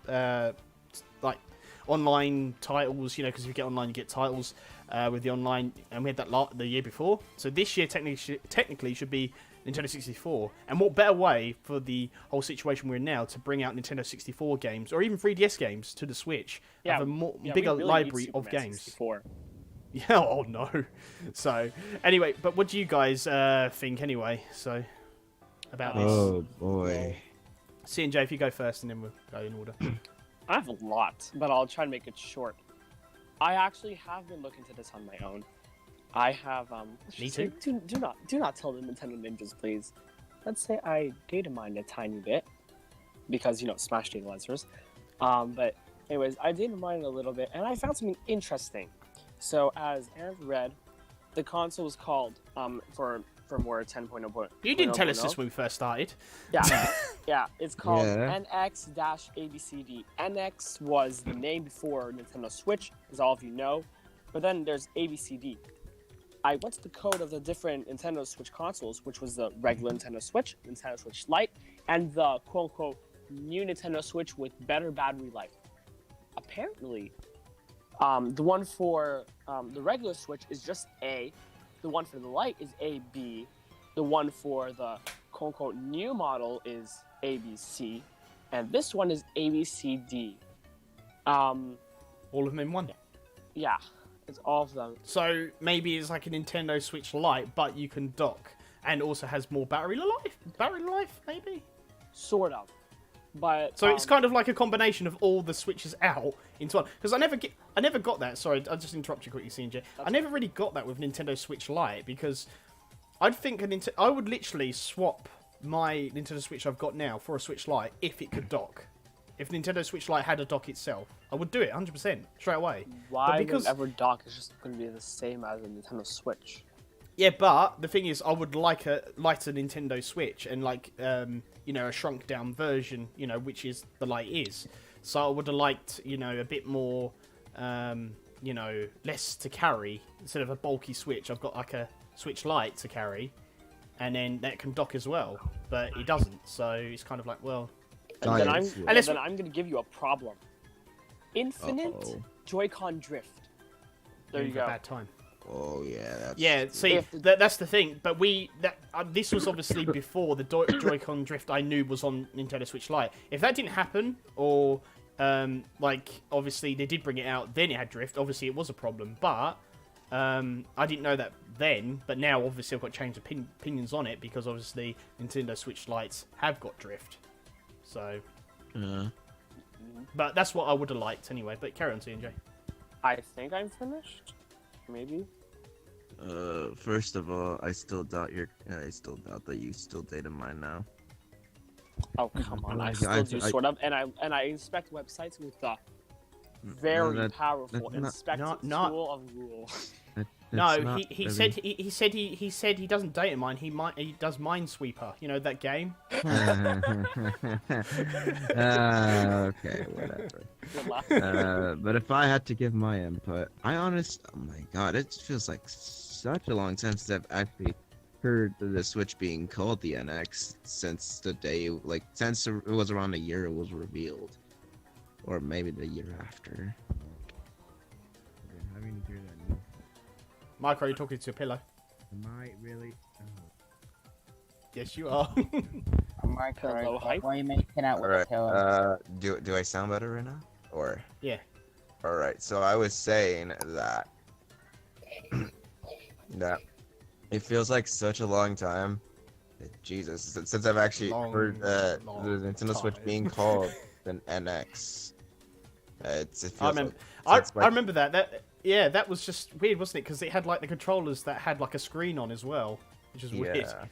like online titles? Because if you get online, you get titles with the online, and we had that the year before. So this year technically should be Nintendo 64. And what better way for the whole situation we're in now to bring out Nintendo 64 games or even 3DS games to the Switch? Yeah, have a bigger really library of games. 64. Yeah, oh no. So, anyway, but what do you guys think anyway? So, about this? Oh boy. C and J, if you go first, and then we'll go in order. I have a lot, but I'll try to make it short. I actually have been looking into this on my own. I have Me too. Do not tell the Nintendo ninjas, please. Let's say I data mined a tiny bit because Smash Datalyzers. But anyways, I data mined a little bit, and I found something interesting. So as Ant read, the console is called for firmware 10.0. You didn't tell us this when we first started. Yeah, yeah. It's called Yeah. NX-ABCD. NX was the name before Nintendo Switch, as all of you know. But then there's ABCD. I went to the code of the different Nintendo Switch consoles, which was the regular Nintendo Switch, Nintendo Switch Lite, and the quote-unquote new Nintendo Switch with better battery life. Apparently, the one for the regular Switch is just A. The one for the Lite is AB. The one for the quote-unquote new model is ABC. And this one is ABCD. All of them in one. Yeah, it's all of them. So maybe it's like a Nintendo Switch Lite, but you can dock, and also has more battery life. Battery life, maybe. Sort of. But So it's kind of like a combination of all the Switches out into one. Because I never got that. Sorry, I just interrupt you quickly, CJ. I never really got that with Nintendo Switch Lite because I'd think I would literally swap my Nintendo Switch I've got now for a Switch Lite if it could dock. If Nintendo Switch Lite had a dock itself, I would do it 100% straight away. why because- would ever dock is just going to be the same as a Nintendo Switch? Yeah, but the thing is, I would like a lighter Nintendo Switch and like a shrunk down version, which is the Lite is. So I would have liked, a bit more, less to carry instead of a bulky Switch. I've got like a Switch Lite to carry, and then that can dock as well, but it doesn't. So it's kind of like, well, And then I'm, Giants. then I'm going to give you a problem. Infinite Uh-oh. Joy-Con drift. There you're you in for a go. bad time. Oh yeah. That's Yeah, see, If- that's the thing. But this was obviously before the Joy-Con drift I knew was on Nintendo Switch Lite. If that didn't happen, or obviously they did bring it out, then it had drift. Obviously, it was a problem. But I didn't know that then. But now, obviously, I've got changed opinions on it because obviously Nintendo Switch Lites have got drift. So, but that's what I would have liked anyway. But carry on, CJ. I think I'm finished. Maybe. First of all, I still doubt that you still data mine now. Oh come on! I I- still I- do I- sort of, and I inspect websites with the very that- powerful that's not- inspect not- tool of rules. No, That's not he really- said he said he doesn't data mine. He does Minesweeper. You know that game. Okay, whatever. Good luck. But if I had to give my input, oh my god, it feels like such a long time since I've actually heard the Switch being called the NX since the day, since it was around a year it was revealed, or maybe the year after. Having to hear that new. Micro, you're talking to a pillow. Am I really? Yes, you are. Hello, hype. What are you making out with Alright, the pillow? do I sound better right now? Or? Yeah. Alright, so I was saying that that it feels like such a long time. Jesus, since I've actually heard the Nintendo Switch time. being called an NX. It feels I remember. like, I remember that. That was just weird, wasn't it? Because it had like the controllers that had like a screen on as well, which is weird. yeah.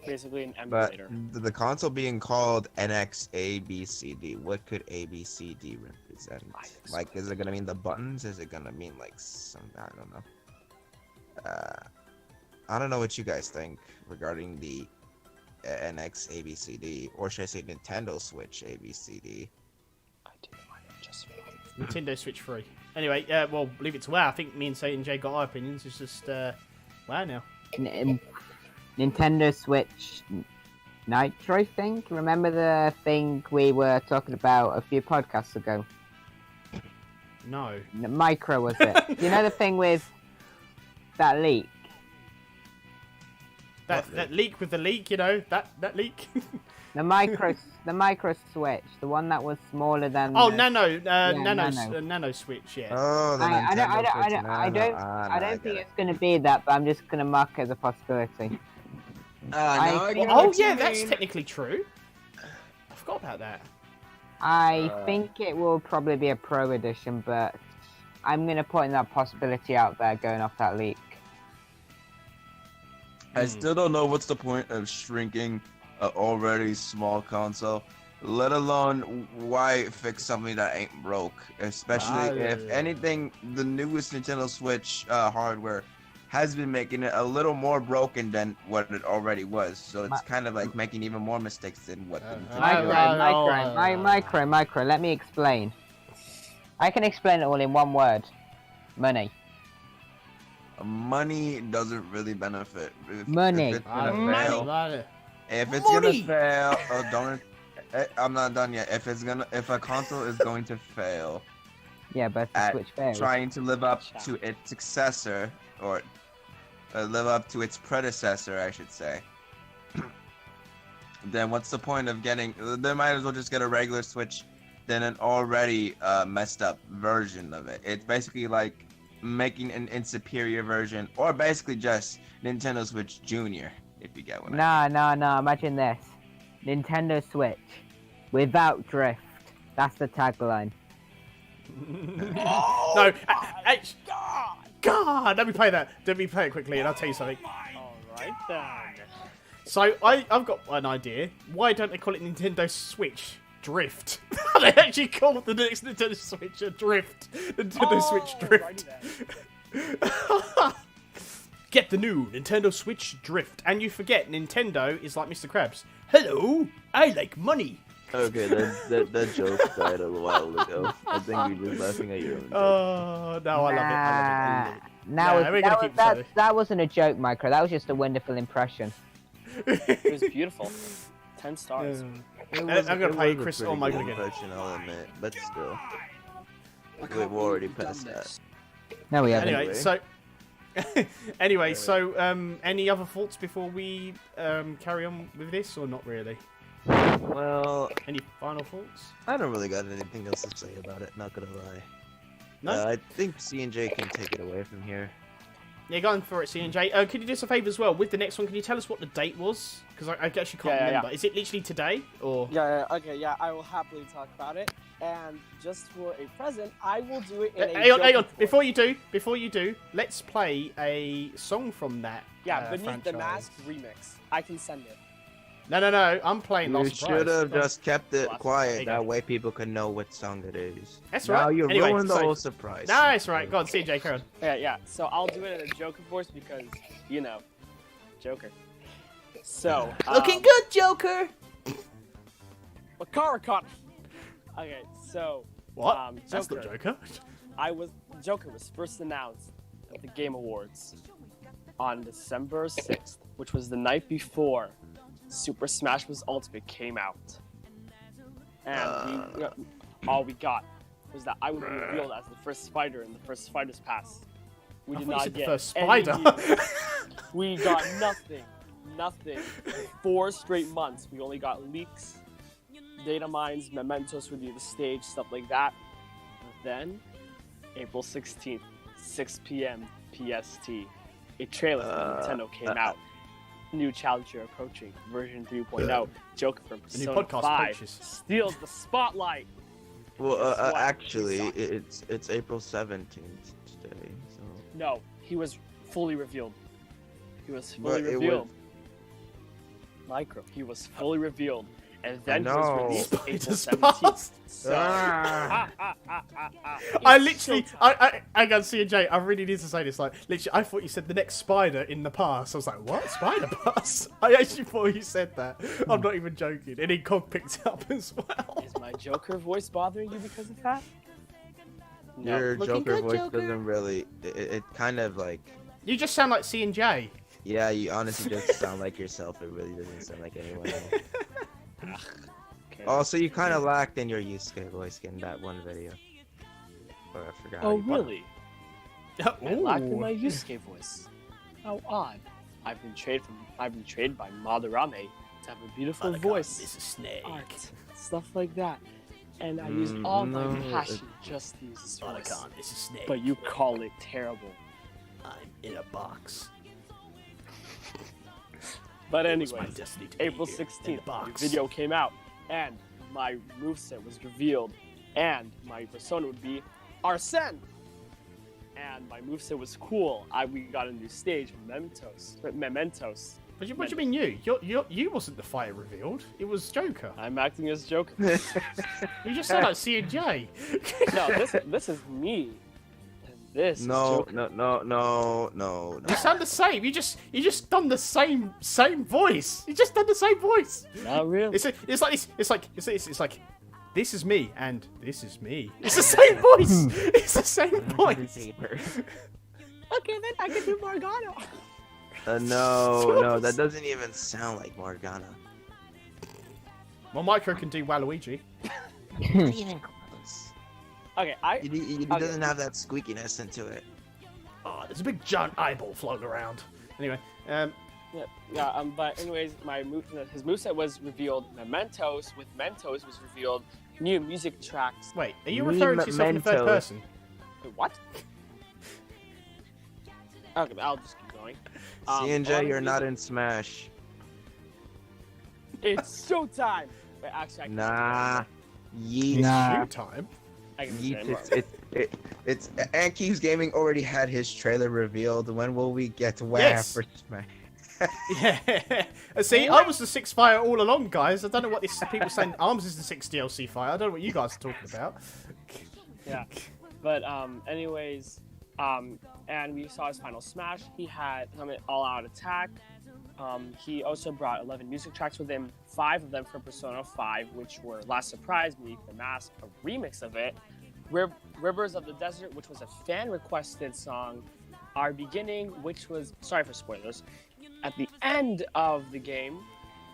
Basically an But emulator. the console being called NX ABCD, what could ABCD represent? Like, is it gonna mean the buttons? Is it gonna mean like some? I don't know. I don't know what you guys think regarding the NX ABCD, or should I say Nintendo Switch ABCD? I did mine just Nintendo Switch 3. Anyway, well, leave it to WAH. I think me and Satan and Jay got our opinions. It's just WAH now. Nintendo Switch Nitro, I think. Remember the thing we were talking about a few podcasts ago? No. Micro, was it? You know the thing with that leak? That leak with the leak, that leak. The micro Switch, the one that was smaller than. Oh, the... Nano, Nano. Nano Switch, yeah. Oh, the I Nintendo Switch. don't think it's going to be that, but I'm just going to mark it as a possibility. Oh, yeah, that's technically true. I forgot about that. I think it will probably be a Pro Edition, but I'm going to put in that possibility out there going off that leak. I still don't know what's the point of shrinking an already small console, let alone why fix something that ain't broke. Especially if anything, the newest Nintendo Switch hardware has been making it a little more broken than what it already was. So it's kind of like making even more mistakes than what the Micro, let me explain. I can explain it all in one word. Money. Money doesn't really benefit. Money. If it's gonna fail, oh, don't. I'm not done yet. If a console is going to fail, Yeah, but the at Switch fails. trying to live up to its successor, or live up to its predecessor, I should say, then what's the point of getting? They might as well just get a regular Switch than an already messed up version of it. It's basically like making an inferior version, or basically just Nintendo Switch Junior, if you get what I mean. No. Imagine this: Nintendo Switch without drift. That's the tagline. No, God, let me play that. Let me play it quickly, and I'll tell you something. All right then. So I've got an idea. Why don't they call it Nintendo Switch Drift? They actually called the next Nintendo Switch a Drift. Nintendo Switch Drift. Get the new Nintendo Switch Drift. And you forget, Nintendo is like Mr. Krabs. Hello, I like money. Okay, that joke died a while ago. I think you're just laughing at your own joke. Oh, no, I love it. That wasn't a joke, Micro. That was just a wonderful impression. It was beautiful. 10 stars. I'm gonna play Chris. Oh my god, again. I'll admit, but still, we've already passed that. No, we haven't. Anyway, so any other thoughts before we carry on with this, or not really? Well, Any final thoughts? I don't really got anything else to say about it. Not gonna lie. No. I think C&J can take it away from here. Yeah, going for it, C&J. Could you do us a favour as well with the next one? Can you tell us what the date was? Because I actually can't remember. Is it literally today or? Okay, I will happily talk about it. And just for a present, I will do it in a. Hang on. Before you do, let's play a song from that. Yeah, Beneath franchise. the Mask remix. I can send it. No. I'm playing You Lost Surprise. should have just kept it There quiet. you That go. way people can know what song it is. That's Now right. you Anyway, ruined the so- whole surprise. Nice, right. Go on, C&J, carry on. Yeah. So I'll do it in a Joker voice because, Joker. So. Looking good, Joker. Makaracon. Okay, so. What? That's not Joker. Joker was first announced at the Game Awards on December 6th, which was the night before Super Smash Bros. Ultimate came out. And all we got was that I would be revealed as the first spider in the first Spider's Pass. We did not the get first any spider. news. We got nothing. For 4 straight months. We only got leaks, data mines, mementos would be the stage, stuff like that. Then, April 16th, 6 p.m. PST, a trailer from Nintendo came out. New challenger approaching, version 3.0. Joker from Persona podcast 5 approaches. steals the spotlight. Well, Guess what? actually, It it's April 17th today, so. No, he was fully revealed. He was But fully it revealed. He was fully revealed. And then he know. was released April Spider's 17th. Pass. So, I It's literally, so I got C&J. I really need to say this. Like, literally, I thought you said the next spider in the past. I was like, what? Spider Pass? I actually thought you said that. I'm not even joking. And then Cog picked it up as well. Is my Joker voice bothering you because of that? No. Your Looking Joker good, voice Joker. doesn't really. It kind of like. You just sound like C&J. Yeah, you honestly just sound like yourself. It really doesn't sound like anyone else. Okay. Also, you kind of lacked in your Yusuke voice in that one video. Or I forgot. how Oh, you put it. really? I lack in Ooh. my Yusuke voice. How odd. I've been traded by Madarame to have a beautiful voice, It's a snake. art, stuff like that. And I use all my no, passion just to use this voice. Otacon, it's a snake. But you call it terrible. I'm in a box. But It was my anyways, destiny to be April here in 16th, the the box. video came out, and my moveset was revealed, and my persona would be Arsene! And my moveset was cool. We got a new stage, Mementos. What do you mean you? You wasn't the fighter revealed. It was Joker. I'm acting as Joker. You just sound like C&J. No, this is me. And This is No, Joker. no. You sound the same. You just done the same voice. You just done the same voice. Not really. It's like this. It's like this is me and this is me. It's the same voice. It's the same voice. Okay, then I can do Morgana. No, that doesn't even sound like Morgana. Well, Micro can do Waluigi. Not even close. Okay, He doesn't have that squeakiness into it. Oh, there's a big giant eyeball floating around. Anyway, but anyways, his moveset was revealed. Mementos with Mentos was revealed. New music tracks. wait, are you referring to yourself in the third Mementos. person? Wait, what? Okay, I'll just keep going. A lot CNJ, of you're not music- in Smash. It's showtime. Wait, actually, I can Nah. Yeet. Nah. Shoot time. I can say Yeet. more. It's AntKeepsGaming already had his trailer revealed. When will we get to WAH Yes. for Smash? Yeah. See, I was the sixth fighter all along, guys. I don't know what this people saying. Arms is the sixth DLC fighter. I don't know what you guys are talking about. Yeah. But anyways, and we saw his final smash. He had all-out attack. He also brought 11 music tracks with him, 5 of them from Persona 5, which were Last Surprise, Beneath the Mask, a remix of it. Rivers of the Desert, which was a fan-requested song. Our Beginning, which was, sorry for spoilers, at the end of the game.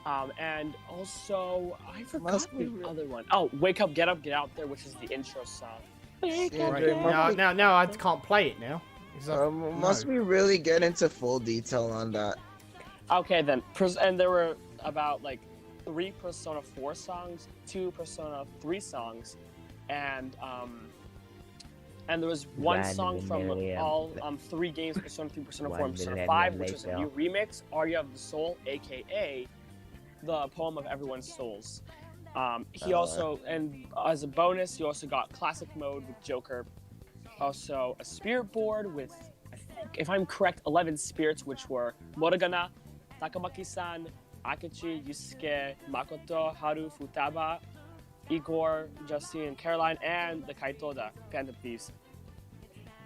And also, I forgot Must the be other one. Oh, Wake Up, Get Up, Get Out There, which is the intro song. Right. Now I can't play it now. Is that- Must no. we really get into full detail on that? Okay, then. And there were about like 3 Persona 4 songs, 2 Persona 3 songs, and there was one 1 song from million. all 3 games, Persona 3, Persona 4, and 1 Persona million 5, which was a later. new remix, Aria of the Soul, aka the Poem of Everyone's Souls. He also, and as a bonus, he also got Classic Mode with Joker. Also, a Spirit Board with, I think, if I'm correct, 11 spirits, which were Morgana, Takamaki-san, Akechi, Yusuke, Makoto, Haru, Futaba, Igor, Justine, and Caroline, and the Kaitoda, Phantom Thieves.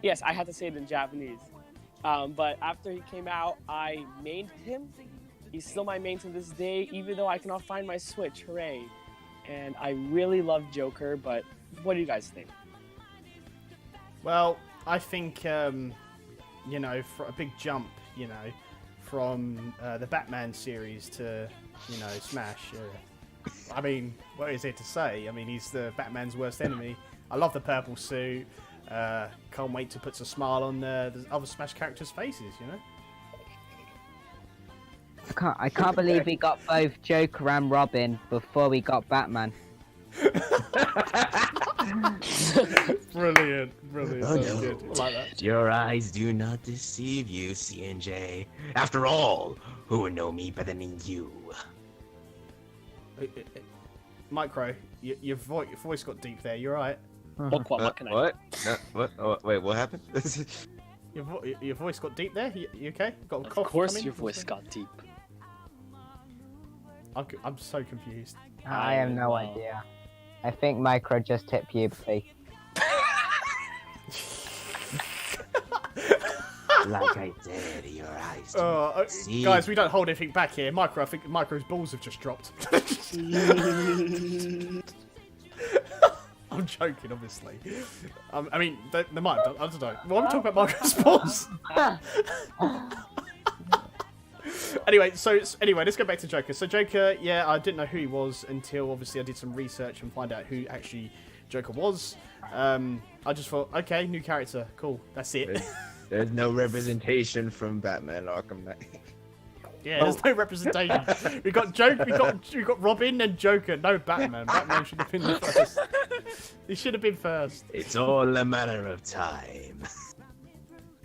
Yes, I had to say it in Japanese. But after he came out, I mained him. He's still my main to this day, even though I cannot find my Switch. Hooray. And I really love Joker, but what do you guys think? Well, I think for a big jump, from the Batman series to Smash. I mean, what is there to say? I mean, he's the Batman's worst enemy. I love the purple suit. Can't wait to put a smile on the other Smash characters' faces. I can't believe we got both Joker and Robin before we got Batman. Brilliant. Oh, That's no. good. I like that. Your eyes do not deceive you, CNJ. After all, who would know me better than you? Micro, your voice got deep there. You're right. What? No, what? Oh, wait, what happened? Your voice got deep there. You okay? Got a Of cough course coming? your voice got deep. I'm so confused. I have no idea. I think Micro just hit puberty. Like I said, your eyes do see. Guys, we don't hold anything back here. Micro, I think Micro's balls have just dropped. I'm joking, obviously. I mean, they might have done. I don't know. Why are we talking about Micro's balls? Anyway, let's go back to Joker. So Joker, yeah, I didn't know who he was until obviously I did some research and find out who actually Joker was. I just thought, okay, new character, cool, that's it. There's no representation from Batman Arkham Knight. Yeah, there's no representation. We got we got Robin and Joker, no Batman. Batman should have been the first. He should have been first. It's all a matter of time.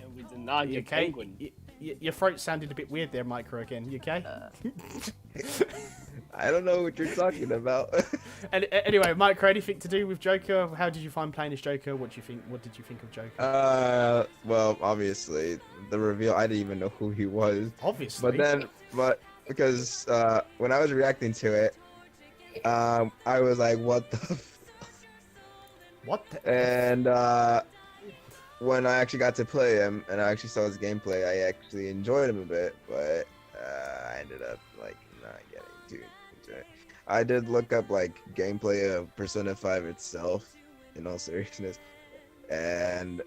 And we did not You get okay? Penguin. Your throat sounded a bit weird there, Micro. Again, you okay? I don't know what you're talking about. And anyway, Micro, anything to do with Joker? How did you find playing as Joker? What do you think? What did you think of Joker? Well, obviously, the reveal, I didn't even know who he was. Obviously. But because when I was reacting to it, I was like, what the? What? The... And when I actually got to play him and I actually saw his gameplay, I actually enjoyed him a bit, but I ended up like not getting too into it. I did look up like gameplay of Persona 5 itself, in all seriousness, and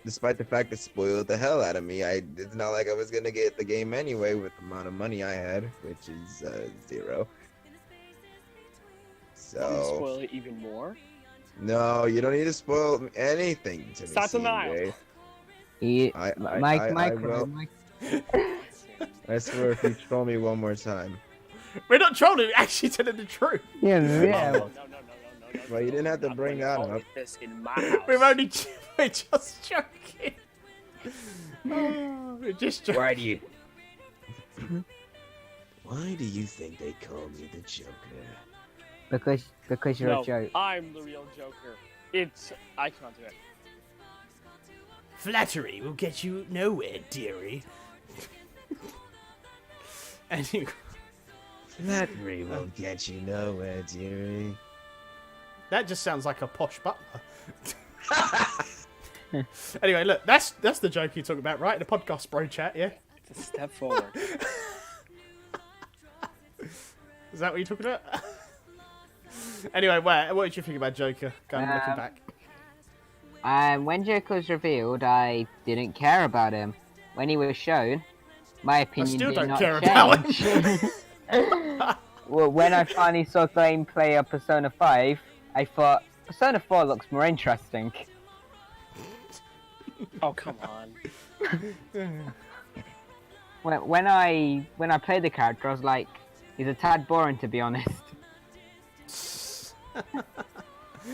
despite the fact it spoiled the hell out of me, it's not like I was gonna get the game anyway with the amount of money I had, which is 0. So Spoil it even more. no, you don't need to spoil anything to me. Start denial. CJ. Mike, will. I swear, if you troll me one more time. We're not trolling. We're actually telling the truth. yeah, No, yeah. no. Well, you didn't have to bring that up. This in my house. We're just joking. Oh, we're just joking. Why do you? Why do you think they call me the Joker? Because you're No, a joke. I'm the real Joker. I can't do it. Flattery will get you nowhere, dearie. Anyway, Flattery will get you nowhere, dearie. that just sounds like a posh butler. Anyway, look, that's the joke you're talking about, right? The podcast bro chat, yeah? It's a step forward. Is that what you're talking about? Anyway, what did you think about Joker? Going looking back. When Joker was revealed, I didn't care about him. When he was shown, my opinion still did don't not care about change. Well, when I finally saw gameplay of Persona 5, I thought Persona 4 looks more interesting. Oh, come on. When I played the character, I was like, he's a tad boring, to be honest.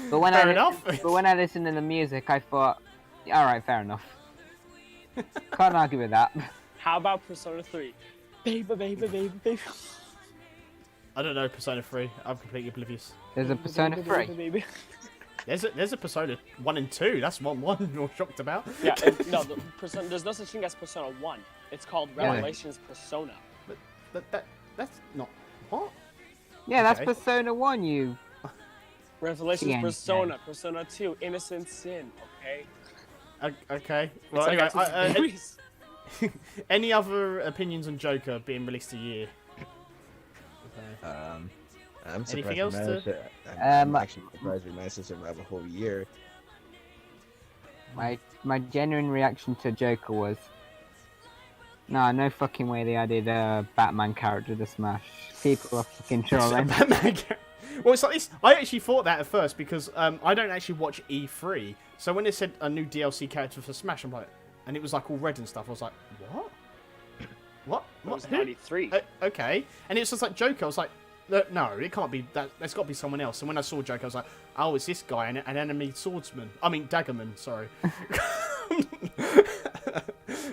But when Fair enough. But when I listened to the music, I thought, all right, fair enough. Can't argue with that. How about Persona 3? Baby. I don't know Persona 3. I'm completely oblivious. There's a Persona 3. Baby. There's a Persona 1 and 2. That's one you're shocked about. Yeah, no, there's no such thing as Persona 1. It's called Revelations Persona. That's not what? Yeah, that's Okay. Persona 1, you. Revelations Yeah, Persona, Persona 2, Innocent Sin, okay? Okay. It's Well, like anyway, Greece. any other opinions on Joker being released a year? Okay. I'm surprised Anything else we to- managed to. I'm actually surprised we managed to survive a whole year. My genuine reaction to Joker was, no fucking way they added a Batman character to Smash. People are fucking trolling. Batman. Well, it's like this. I actually thought that at first because I don't actually watch E3. So when they said a new DLC character for Smash, I'm like, and it was like all red and stuff. I was like, what? What? It was Who? 93. Okay. And it's just like Joker. I was like, no, it can't be that. There's got to be someone else. And when I saw Joker, I was like, oh, it's this guy, an enemy swordsman. I mean, Daggerman. Sorry.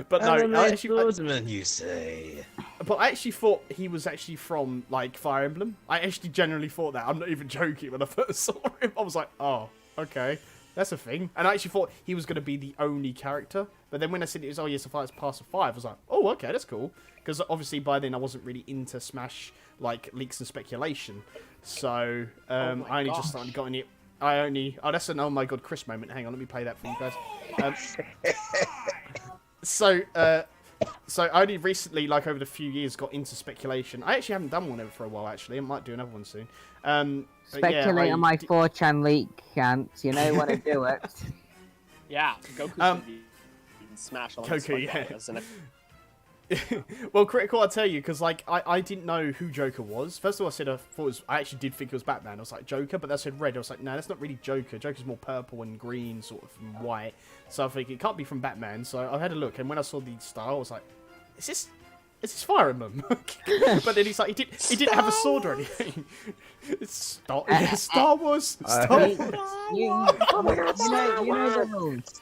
But no, I actually, you say? but I actually thought he was actually from like Fire Emblem. I actually genuinely thought that. I'm not even joking. When I first saw him, I was like, oh, okay, that's a thing. And I actually thought he was going to be the only character. But then when I said it was, oh yes, it's Pass of 5, I was like, oh, okay, that's cool. Because obviously by then I wasn't really into Smash like leaks and speculation. So I only just started got in it. Oh, that's an oh my god Chris moment. Hang on, let me play that for you guys. So I only recently, like over the few years, got into speculation. I actually haven't done one ever for a while. Actually, I might do another one soon. Speculate on my 4chan leak, can't you know what to do it? Yeah, Goku should be in Smash on Goku, Spongebob, yeah. isn't it? Well, critical, I'll tell you, because like I didn't know who Joker was. First of all, I actually did think it was Batman. I was like Joker, but that said red. I was like, no, that's not really Joker. Joker's more purple and green, sort of and white. So I think it can't be from Batman. So I had a look, and when I saw the style, I was like, is this Fire Emblem? But then he's like, he didn't have a sword or anything. It's Star Wars. Star Wars. You know the rules.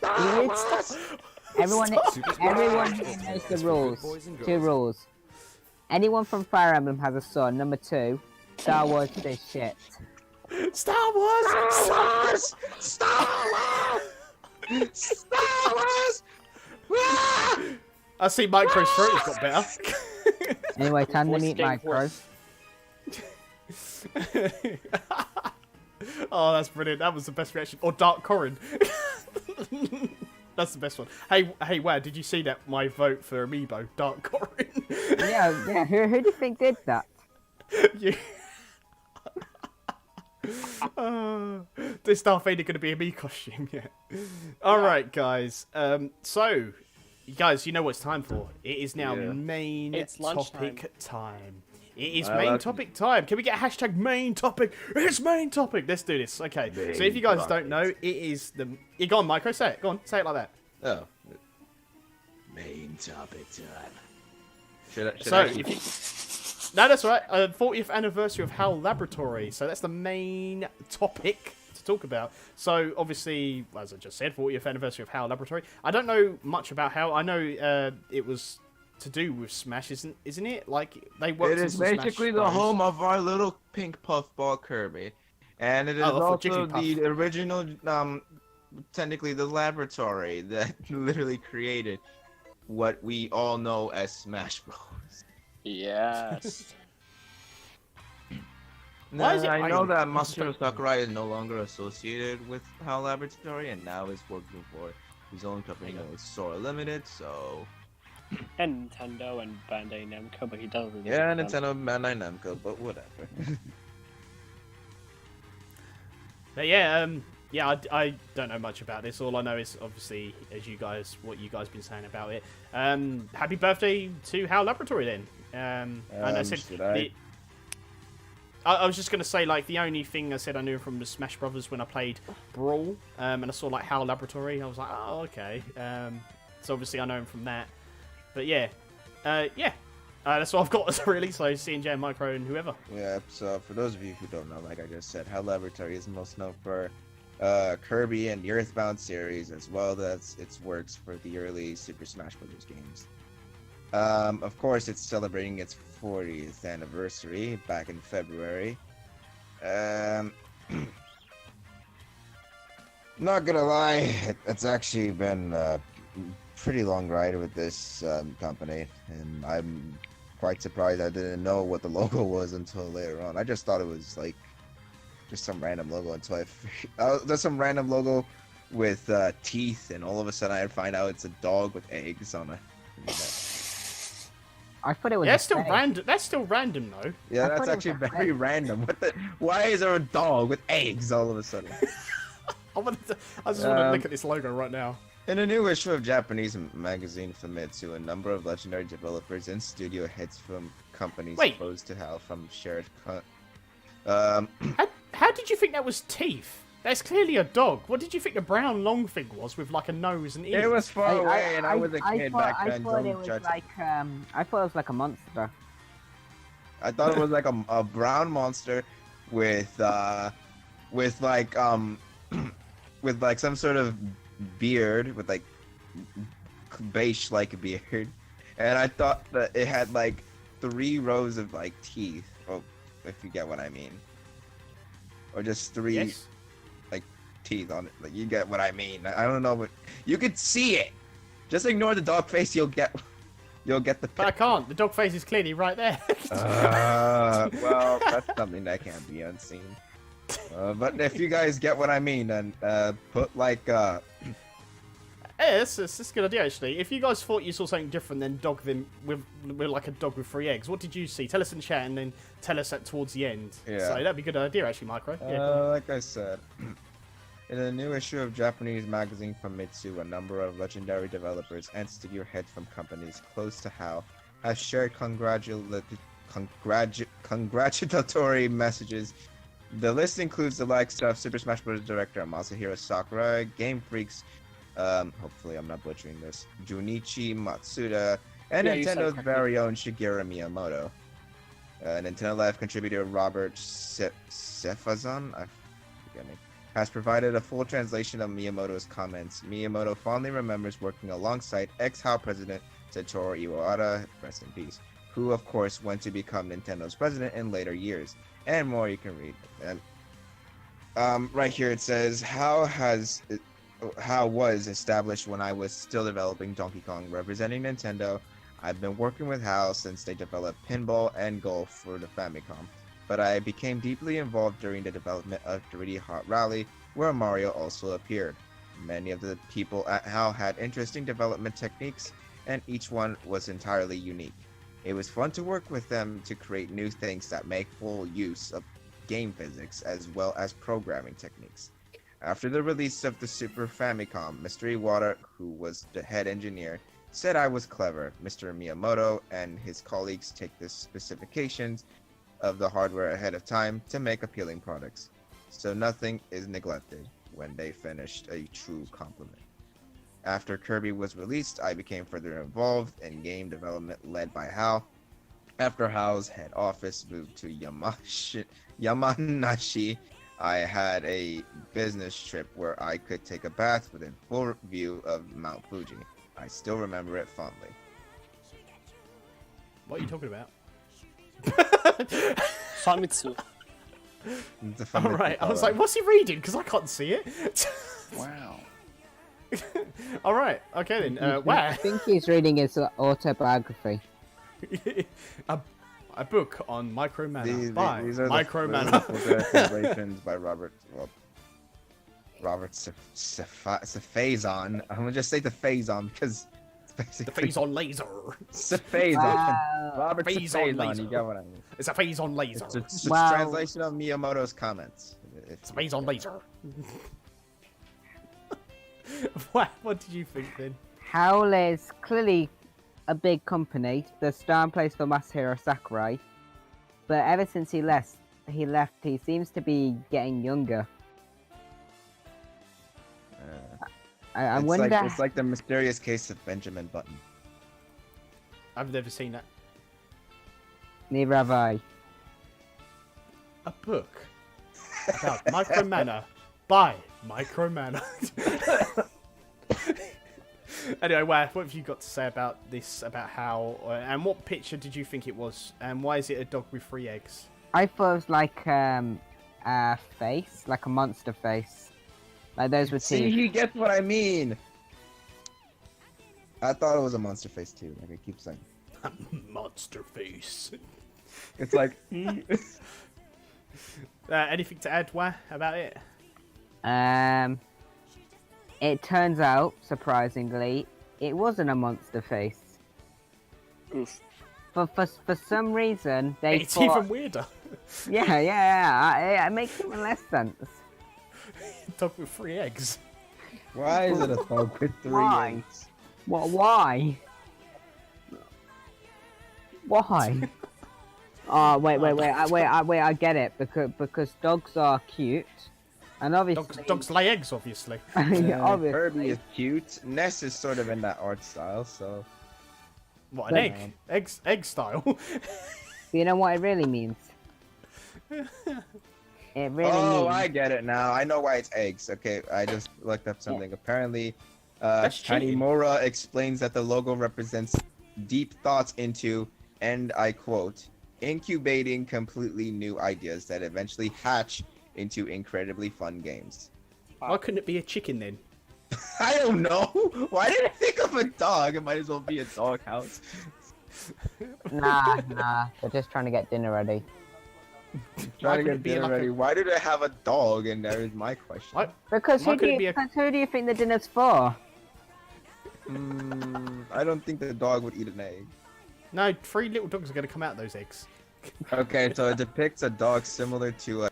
Everyone knows the rules. 2 rules. Anyone from Fire Emblem has a sword. Number 2, Star Wars this shit. Star Wars. Star Wars! I see Micro's throat has got better. Anyway, time to Voice meet getting Micro. worse. Oh, that's brilliant. That was the best reaction. Or Dark Corrin. That's the best one. Hey, wow, did you see that? My vote for Amiibo, Dark Corin. Yeah. Who do you think did that? You... This Darth Vader going to be a me costume, yeah. Alright, guys. So, you guys, you know what it's time for. It is now main It's topic time. It is main topic time. Can we get a hashtag main topic? It's main topic. Let's do this. Okay. So if you guys don't know, it is the... Go on, Micro. Say it. Go on. Say it like that. Oh. Main topic time. Should So, I if you... No, that's right. 40th anniversary of HAL Laboratory. So that's the main topic to talk about. So obviously, as I just said, 40th anniversary of HAL Laboratory. I don't know much about HAL. I know it was to do with Smash, isn't it? Like they worked. It is basically the home of our little pink puffball Kirby, and it is also the original, technically the laboratory that literally created what we all know as Smash Bros. Yes. Why is it I know that Master Masaru Sakurai is no longer associated with HAL Laboratory and now is working for his own company known as Sora Limited, so... And Nintendo and Bandai Namco, but he doesn't really Yeah, like them. Nintendo, Bandai Namco, but whatever. But yeah, I don't know much about this. All I know is obviously, what you guys been saying about it. Happy birthday to HAL Laboratory then. And I said I was just gonna say, like, the only thing I said I knew from the Smash Brothers when I played Brawl, and I saw like HAL Laboratory, I was like, oh okay. So obviously I know him from that. But yeah, that's all I've got really. So CNJ and Micro and whoever. Yeah, so for those of you who don't know, like I just said, HAL Laboratory is most known for Kirby and the Earthbound series, as well as its works for the early Super Smash Bros. Games. Of course, it's celebrating its 40th anniversary back in February. Not gonna lie, it's actually been a pretty long ride with this company, and I'm quite surprised I didn't know what the logo was until later on. I just thought it was like just some random logo until there's some random logo with teeth, and all of a sudden I find out it's a dog with eggs on it. I thought it was. Yeah, that's still random. That's still random though. Yeah, that's actually very random. Why is there a dog with eggs all of a sudden? I just want to look at this logo right now. In a new issue of Japanese magazine Famitsu, a number of legendary developers and studio heads from companies close to HAL from shared. How did you think that was teeth? That's clearly a dog. What did you think the brown long thing was with like a nose and ears? It was far away, and I was a kid back then. I thought it was like a monster. I thought it was like a brown monster with like with like some sort of beard with like beige like beard, and I thought that it had like 3 rows of like teeth. Oh, if you get what I mean, or just 3. Yes. Teeth on it, like, you get what I mean. I don't know, but you could see it. Just ignore the dog face, you'll get the But I can't. The dog face is clearly right there. Well, that's something that can't be unseen. But if you guys get what I mean, then put like Yeah, that's a good idea actually. If you guys thought you saw something different than dog with like a dog with 3 eggs, what did you see? Tell us in chat and then tell us that towards the end. Yeah. So that'd be a good idea actually, Micro. Yeah, like I said, in a new issue of Japanese magazine Famitsu, a number of legendary developers and studio heads from companies close to HAL have shared congratulatory messages. The list includes the likes of Super Smash Bros. Director Masahiro Sakurai, Game Freak's, hopefully I'm not butchering this, Junichi Matsuda, and Nintendo's very own Shigeru Miyamoto. Nintendo Life contributor Robert Sefazan, forget me, has provided a full translation of Miyamoto's comments. Miyamoto fondly remembers working alongside ex-HAL president Satoru Iwata, rest in peace, who of course went to become Nintendo's president in later years. And more you can read. And right here it says, HAL was established when I was still developing Donkey Kong, representing Nintendo. I've been working with HAL since they developed Pinball and Golf for the Famicom, but I became deeply involved during the development of 3D Hot Rally, where Mario also appeared. Many of the people at HAL had interesting development techniques, and each one was entirely unique. It was fun to work with them to create new things that make full use of game physics as well as programming techniques. After the release of the Super Famicom, Mr. Iwata, who was the head engineer, said I was clever. Mr. Miyamoto and his colleagues take the specifications of the hardware ahead of time to make appealing products, so nothing is neglected when they finished a true compliment. After Kirby was released, I became further involved in game development led by HAL. After HAL's head office moved to Yamanashi, I had a business trip where I could take a bath within full view of Mount Fuji. I still remember it fondly. What are you talking about? Famitsu. All right. I was like, what's he reading? Because I can't see it. Wow. All right. Okay then. I Where? think he's reading his autobiography. A book on Micro Mana by These are Micro the Mana. translations by Robert Safazon. I'm gonna just say the Phazon because it's The basically phase on laser. Safazon. Wow. Robert Phase on Safazon, laser. you get what I mean. It's a phase on laser. It's a Wow. translation of Miyamoto's comments. It's a phase on laser. What did you think then? HAL is clearly a big company. The star and place for Masahiro Sakurai, but ever since he left, he seems to be getting younger. I It's wonder. like, it's like the mysterious case of Benjamin Button. I've never seen that. Neither have I. A book about Micro Mana by Micro Mana. Anyway, what have you got to say about this, about how, and what picture did you think it was, and why is it a dog with 3 eggs? I thought it was like a face, like a monster face, like those with See, teeth. he gets what I mean. I thought it was a monster face too, like I keep saying. Monster face. It's like Anything to add, Wah, about it? It turns out, surprisingly, it wasn't a monster face. Oof. For some reason, they It's thought... even weirder. Yeah. It makes even less sense. Dog with 3 eggs. why is it a dog with 3 Why? eggs? What? Why? Why? Oh, wait! I get it because dogs are cute, and obviously Dogs lay eggs, obviously. yeah, obviously. Kirby is cute. Ness is sort of in that art style, so What, an egg? Egg style. You know what it really means? It really oh, means. I get it now. I know why it's eggs. Okay, I just looked up something. Apparently, That's cheating. Tanimura explains that the logo represents deep thoughts into, and I quote, incubating completely new ideas that eventually hatch into incredibly fun games. Why couldn't it be a chicken then? I don't know. Why did I think of a dog? It might as well be a dog house. Nah. They're just trying to get dinner ready. Trying to couldn't get it be dinner like ready. a- Why did I have a dog? And there is my question. Why- Because Why who do couldn't it you, be a- because who do you think the dinner's for? I don't think the dog would eat an egg. No, 3 little dogs are going to come out of those eggs. Okay, so it depicts a dog similar to a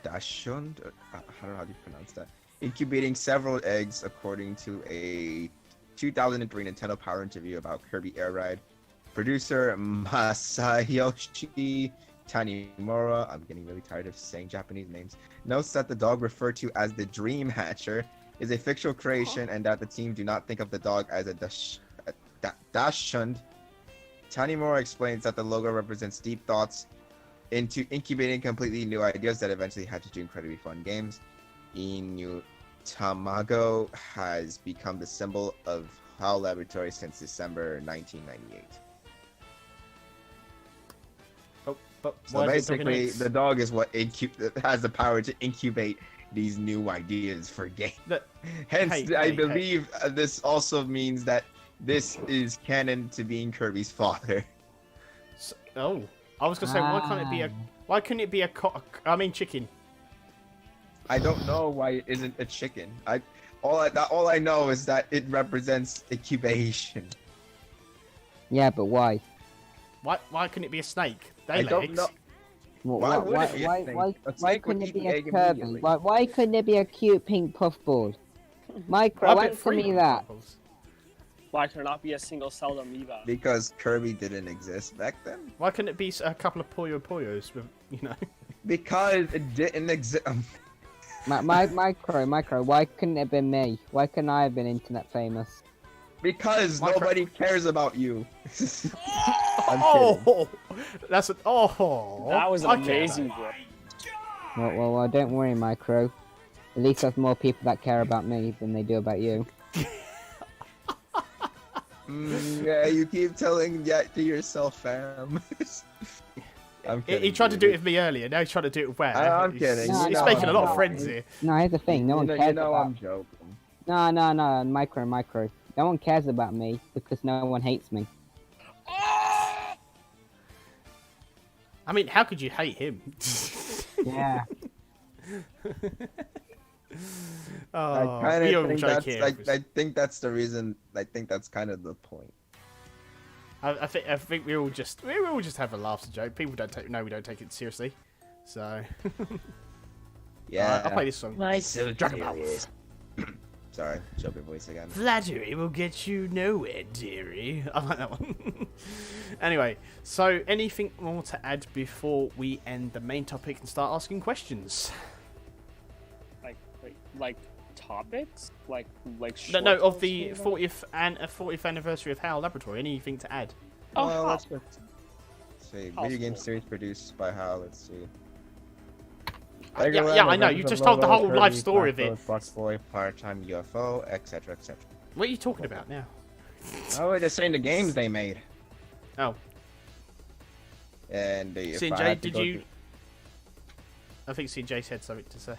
dachshund. How do you pronounce that? Incubating several eggs, according to a 2003 Nintendo Power interview about Kirby Air Ride. Producer Masayoshi Tanimura, I'm getting really tired of saying Japanese names, notes that the dog referred to as the Dream Hatcher is a fictional creation and that the team do not think of the dog as a dachshund. Tanimura explains that the logo represents deep thoughts into incubating completely new ideas that eventually hatch into incredibly fun games. Inu Tamago has become the symbol of HAL Laboratory since December 1998. But So why is the dog in basically, eggs? the dog is what has the power to incubate these new ideas for games. Hence, Hey, I hey, believe this also means that this is canon to being Kirby's father. Oh, I was going to say, why couldn't it be a chicken? I don't know why it isn't a chicken. All I know is that it represents incubation. Yeah, but why? Why couldn't it be a snake? They I lay don't eggs. know. Why would it be a snake? A Why snake would couldn't it eat be the a egg Kirby? immediately. Why couldn't it be a cute pink puffball? Micro, Why put answer three me that. bubbles? Why could there not be a single-celled amoeba? Because Kirby didn't exist back then. Why couldn't it be a couple of Puyo-Puyos with, you know? Because it didn't exist. Micro, why couldn't it have been me? Why couldn't I have been internet famous? Because nobody cares about you. I'm kidding. Oh, that's that That was I care. amazing, bro. Well, don't worry, Micro. At least there's more people that care about me than they do about you. Yeah, you keep telling that to yourself, fam. I'm kidding. He tried to dude. do it with me earlier. Now he's trying to do it with Where. I'm He's- kidding. He's, No, he's no, making a lot no. of friends here. No, here's the thing. No one cares You know about I'm joking. No, Micro. No one cares about me because no one hates me. I mean, how could you hate him? Yeah. Oh, I we kind all of think joke that's here. I think that's the reason. I think that's kind of the point. I think we all just have a laugh and joke. People don't take we don't take it seriously. So Yeah. I'll play this song. Why so Dragon Ball. serious? Sorry, choppy voice again. Flattery will get you nowhere, dearie. I like that one. Anyway, so anything more to add before we end the main topic and start asking questions? Like topics? Like No, short of ones the maybe? 40th anniversary of HAL Laboratory. Anything to add? Oh, Well, HAL. let's see. HAL's Video game cool. series produced by HAL. Let's see. Yeah, I know. You just told the whole life story of it. Foxboy, part-time UFO, etc., etc. What are you talking about now? Oh, we're just saying the games they made. Oh, And if I CJ, had to did go you? I think CJ had something to say.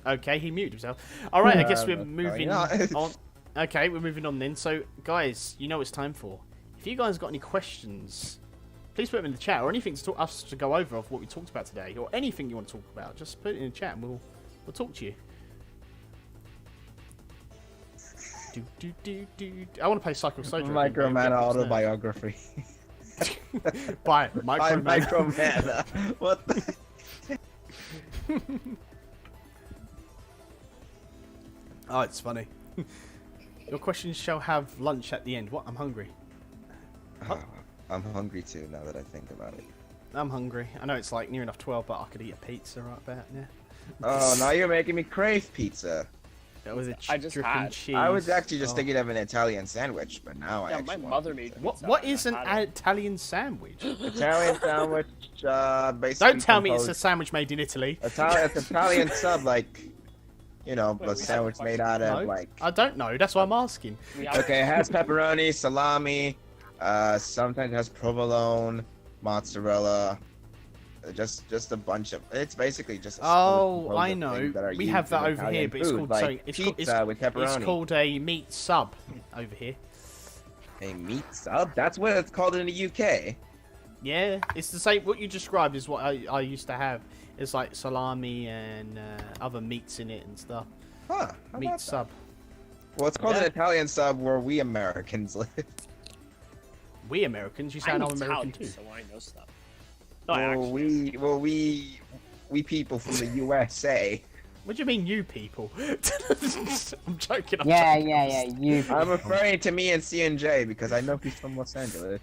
Okay, he muted himself. All right, I guess we're that's moving fine. on. Okay, we're moving on then. So, guys, you know what it's time for. If you guys got any questions, please put them in the chat, or anything to talk us to go over of what we talked about today, or anything you want to talk about. Just put it in the chat, and we'll talk to you. I want to play Cycle Soldier. Micromana autobiography. By I'm Micromana. Micromana. What the? Oh, it's funny. Your questions shall have lunch at the end. What? I'm hungry. Oh, I'm hungry too now that I think about it. I'm hungry. I know it's like near enough 12, but I could eat a pizza right about now. Oh, now you're making me crave pizza. That was a I just dripping had. cheese. I was actually just Oh. thinking of an Italian sandwich, but now I Yeah, actually my want mother pizza. made What? pizza What and is an I had it. Italian sandwich? Italian sandwich? Basically. Don't tell me it's a composed- sandwich made in Italy. It's Italian sub, like, you know, Wait, a we have a sandwich made out No, of like. I don't know. That's why I'm asking. We have- Okay, it has pepperoni, salami. Sometimes it has provolone, mozzarella. Just a bunch of. It's basically just. Oh, I know. We have that over here, but it's called like something. pizza with pepperoni. It's called a meat sub over here. A meat sub. That's what it's called in the UK. Yeah, it's the same. What you described is what I used to have. It's like salami and other meats in it and stuff. Huh? how Meat about that? sub. Well, it's called Yeah. an Italian sub where we Americans live. We Americans, you sound I'm American too. so I know stuff. No, I actually. we people from the USA. What do you mean, you people? I'm joking. I'm Yeah, joking. you. I'm referring to me and CNJ because I know he's from Los Angeles.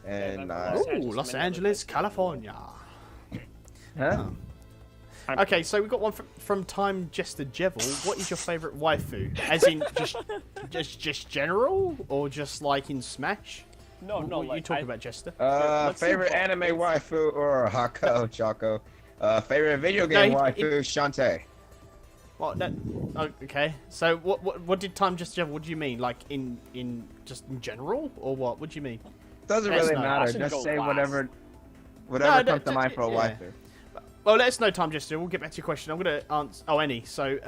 And that's Ooh, Angeles, Los many other Angeles, places. California. huh? Okay, so we've got one from Time Jester Jevil. What is your favourite waifu? As in just general, or just like in Smash? No, no. What are you talking about, Jester? let's see Favorite both. anime waifu or Hako Choco? Favorite video No, game he- waifu Shantae. What? No, oh, okay. So what did Time Jester Jevil? What do you mean? Like in just in general, or what? What do you mean? Doesn't Yes, really no, I matter. shouldn't Just go say last. whatever No, comes to mind for a yeah. waifu. Well, let us know, Time Jester. We'll get back to your question. I'm gonna answer. Oh, any. So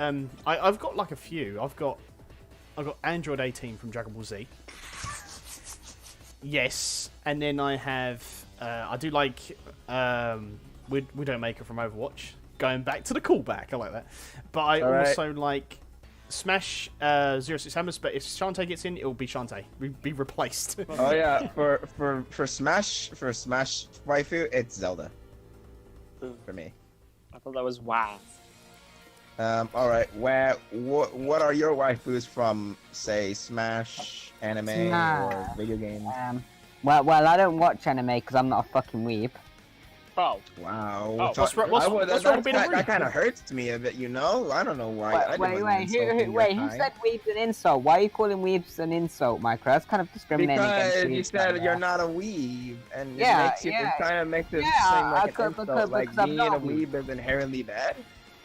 I've got like a few. I've got Android 18 from Dragon Ball Z. Yes, and then I have I do like Widowmaker from Overwatch. going back to the callback. I like that. But I All right. also like Smash 06 Hammers. But if Shantae gets in, it will be Shantae. Be replaced. Oh yeah, for Smash waifu, it's Zelda. For me. I thought that was WAS. All right. What are your waifus from, say, Smash, anime, or Smash. video games? Well, I don't watch anime because I'm not a fucking weeb. Oh, Wow. Oh, what's wrong with being a that weeb? kind of hurts me a bit, you know? I don't know why. I Wait, wasn't who insulting your who kind. said weeb's an insult? Why are you calling weebs an insult, Micro? That's kind of discriminating against Because weebs. you said right you're there. not a weeb, and Yeah, it makes you, yeah. it kind of makes it Yeah, seem like I an could- insult, like because I'm being not a a weeb. weeb is inherently bad.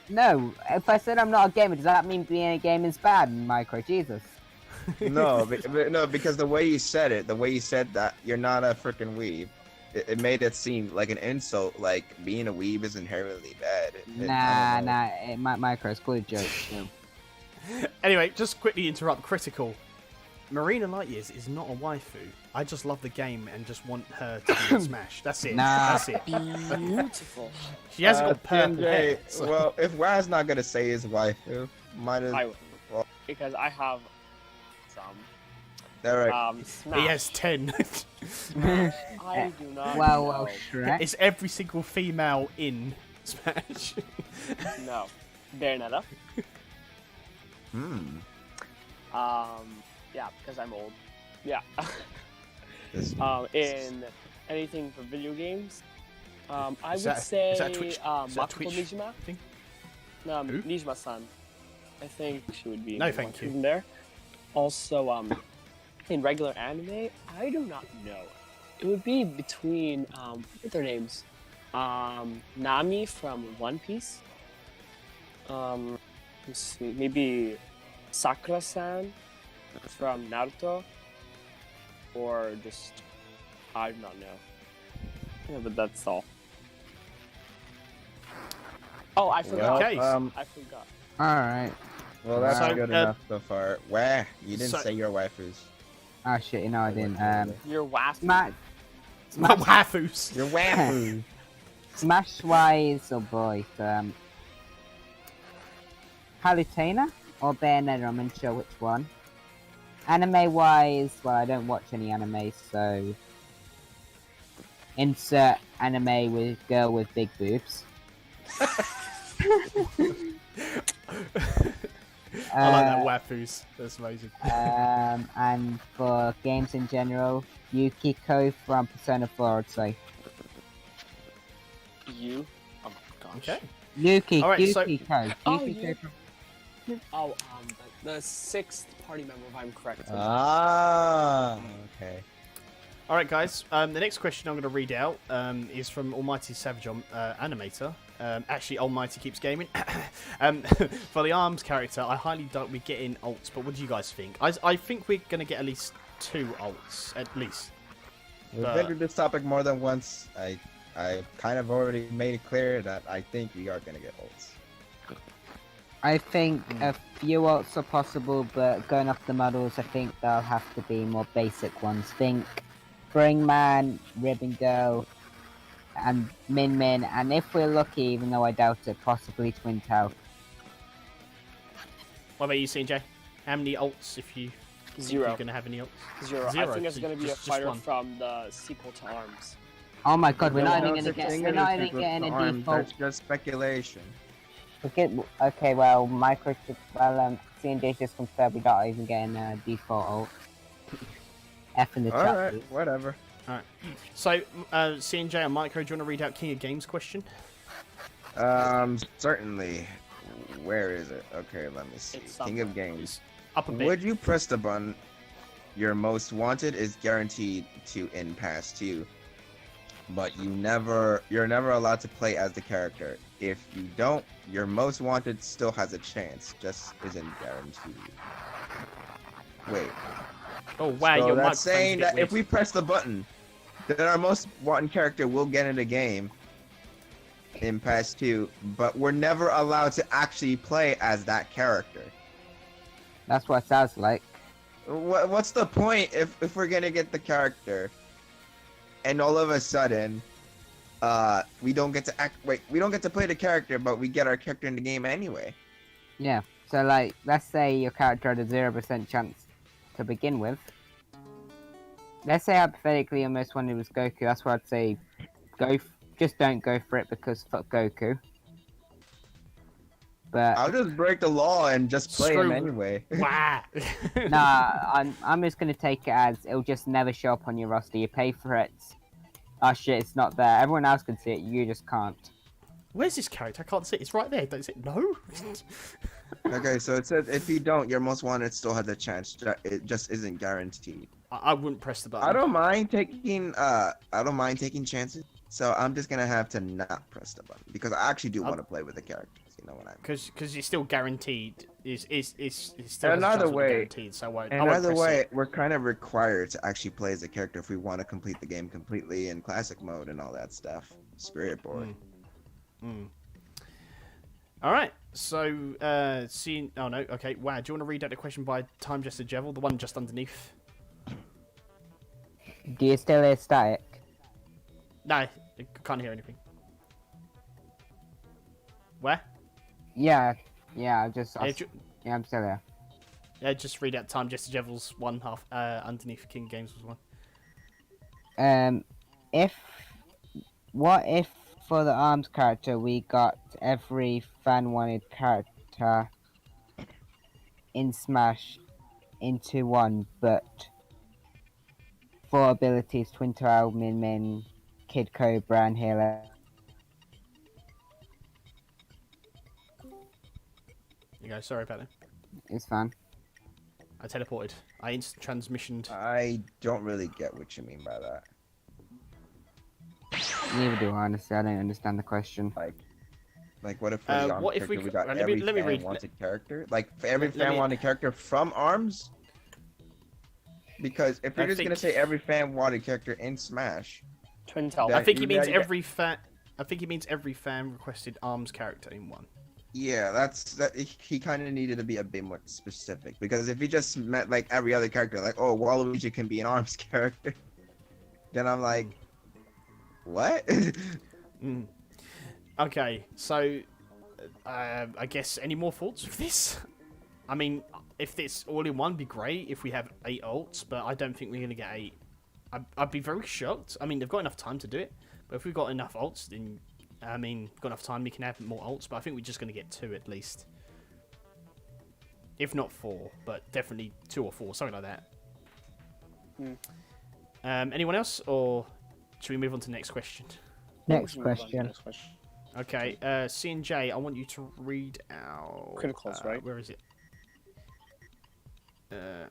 No, if I said I'm not a gamer, does that mean being a gamer is bad, Micro? Jesus. No, no, because the way you said that you're not a freaking weeb, it made it seem like an insult, like being a weeb is inherently bad. I don't know. Micro, it's called a joke. too. Anyway, just quickly interrupt. Critical. Marina Lightyears is not a waifu. I just love the game and just want her to be in Smash. That's it. Nah. That's it. beautiful. She hasn't got purple hair. TNJ, so- well, if Waz not gonna say his waifu, might as I will. well. Because I have some. Derek, Smash. He has 10. Smash. I do not Well, know. Shrek. It's every single female in Smash. No. Bayonetta. Yeah, because I'm old. Yeah. this- In anything for video games, I Is would that- say is that Twitch- is that Makoto Twitch Nijima. thing? No, Who? Nijima-san. I think she would be. No, the thank one you. There. Also, in regular anime, I do not know. It would be between what are their names? Nami from One Piece. Let's see, maybe Sakura-san from Naruto, or just I do not know. Yeah, but that's all. Oh, I forgot. Okay. I forgot. Alright. well, that's So, good enough so far. Wah, you didn't so- say your waifus. Oh shit, you know I didn't. You're wasp. Smash. My waifus. Your waifus. Smash wise, oh boy. Palutena or Bayonetta? I'm unsure which one. Anime wise, well, I don't watch any anime, so insert anime with girl with big boobs. I like that waifus. That's amazing. And for games in general, Yukiko from Persona 4, I'd say. You. Oh my gosh. Okay. Yukiko. Alright, so- Yukiko. Oh, Yukiko you- from- Oh, the sixth party member, if I'm correct. Ah, okay. All right, guys. The next question I'm going to read out is from Almighty Savage Animator. Actually, Almighty Keeps Gaming. For the ARMS character, I highly doubt we get in ults, but what do you guys think? I think we're going to get at least 2 ults, at least. We've been through this topic more than once. I kind of already made it clear that I think we are gonna get ults. I think a few ults are possible, but going off the models, I think they'll have to be more basic ones. Think Bring Man, Ribbon Girl, and Min Min, and if we're lucky, even though I doubt it, possibly Twin Tail. What about you, CJ? How many ults if you if Zero. you're going to have any ults? Zero. I Zero, think it's so gonna be a just fighter one. from the sequel to ARMS. Oh my god, we're There's not no even such gonna get, thing we're as not a even secret getting to a ARMS, default. That's just speculation. Okay, well, CNJ just confirmed we're not even getting a default ult. F in the chat. Alright, please. whatever. So, CNJ and Micro, do you want to read out King of Games question? Certainly. Where is it? Okay, let me see. It's King of Games. Up a bit. Would you press the button? Your most wanted is guaranteed to in pass 2, but you're never allowed to play as the character. If you don't, your most wanted still has a chance, just isn't guaranteed. Wait. Oh, wow, So your that's microphone's a saying bit that weird. if we press the button, then our most wanted character will get in the game in pass 2, but we're never allowed to actually play as that character. That's what it sounds like. What's the point if we're gonna get the character and all of a sudden we don't get to we don't get to play the character, but we get our character in the game anyway. Yeah. So like, let's say your character had a 0% chance to begin with. Let's say hypothetically your most wanted was Goku. That's where I'd say just don't go for it because fuck Goku. But I'll just break the law and just play him Screw- anyway. Wow. nah, I'm just gonna take it as it'll just never show up on your roster. You pay for it. Oh shit, it's not there. Everyone else can see it. You just can't. Where's this character? I can't see it. It's right there. Don't it? No. Okay, so it says if you don't, your most wanted still has a chance. It just isn't guaranteed. I wouldn't press the button. I don't mind taking chances. So I'm just gonna have to not press the button because I actually do want to play with the characters. You know what I mean? Because it's still guaranteed. It's still has a Another chance of way- guaranteed. So I won't Another press way, it. we're kind of required to actually play as a character if we want to complete the game completely in classic mode and all that stuff. Spirit board. All right. So seeing. Oh no. Okay. Wow. Do you want to read out the question by Time Just a Jevil, the one just underneath? Do you still hear static? No, I can't hear anything. Where? Yeah. I Yeah, yeah, I'm still there. yeah, just read out Time Just a Jevil's one half underneath King Games was one. What if for the arms character we got every fan wanted character in Smash into one, but for abilities Twin Tail, Min Min, Kid Cobra, and Healer. You go. Sorry about that. It's fun. I teleported. I instant transmissioned. I don't really get what you mean by that. Neither do I, honestly. I don't understand the question. Like what if for the what ARMS if we character we could- got let me- every let me fan read- wanted character? Like for every let fan me- wanted character from ARMS? Because if you're I just gonna think- say every fan wanted character in Smash, Twin Tail. That- I think he means yeah. every fan. I think he means every fan requested arms character in one. yeah, he kind of needed to be a bit more specific. Because if he just met like every other character, like oh Waluigi can be an ARMS character, then I'm like, what? Mm. Okay, so I guess any more thoughts with this? I mean, if it's all in one, be great. If we have 8 ults, but I don't think we're gonna get 8. I'd be very shocked. I mean, they've got enough time to do it, but if we've got enough ults, then I mean, got enough time, we can have more ults. But I think we're just gonna get 2 at least, if not 4, but definitely 2 or 4, something like that. Anyone else, or should we move on to the next question? Next question. Okay, C&J, I want you to read out... Criticals, right? Where is it? No,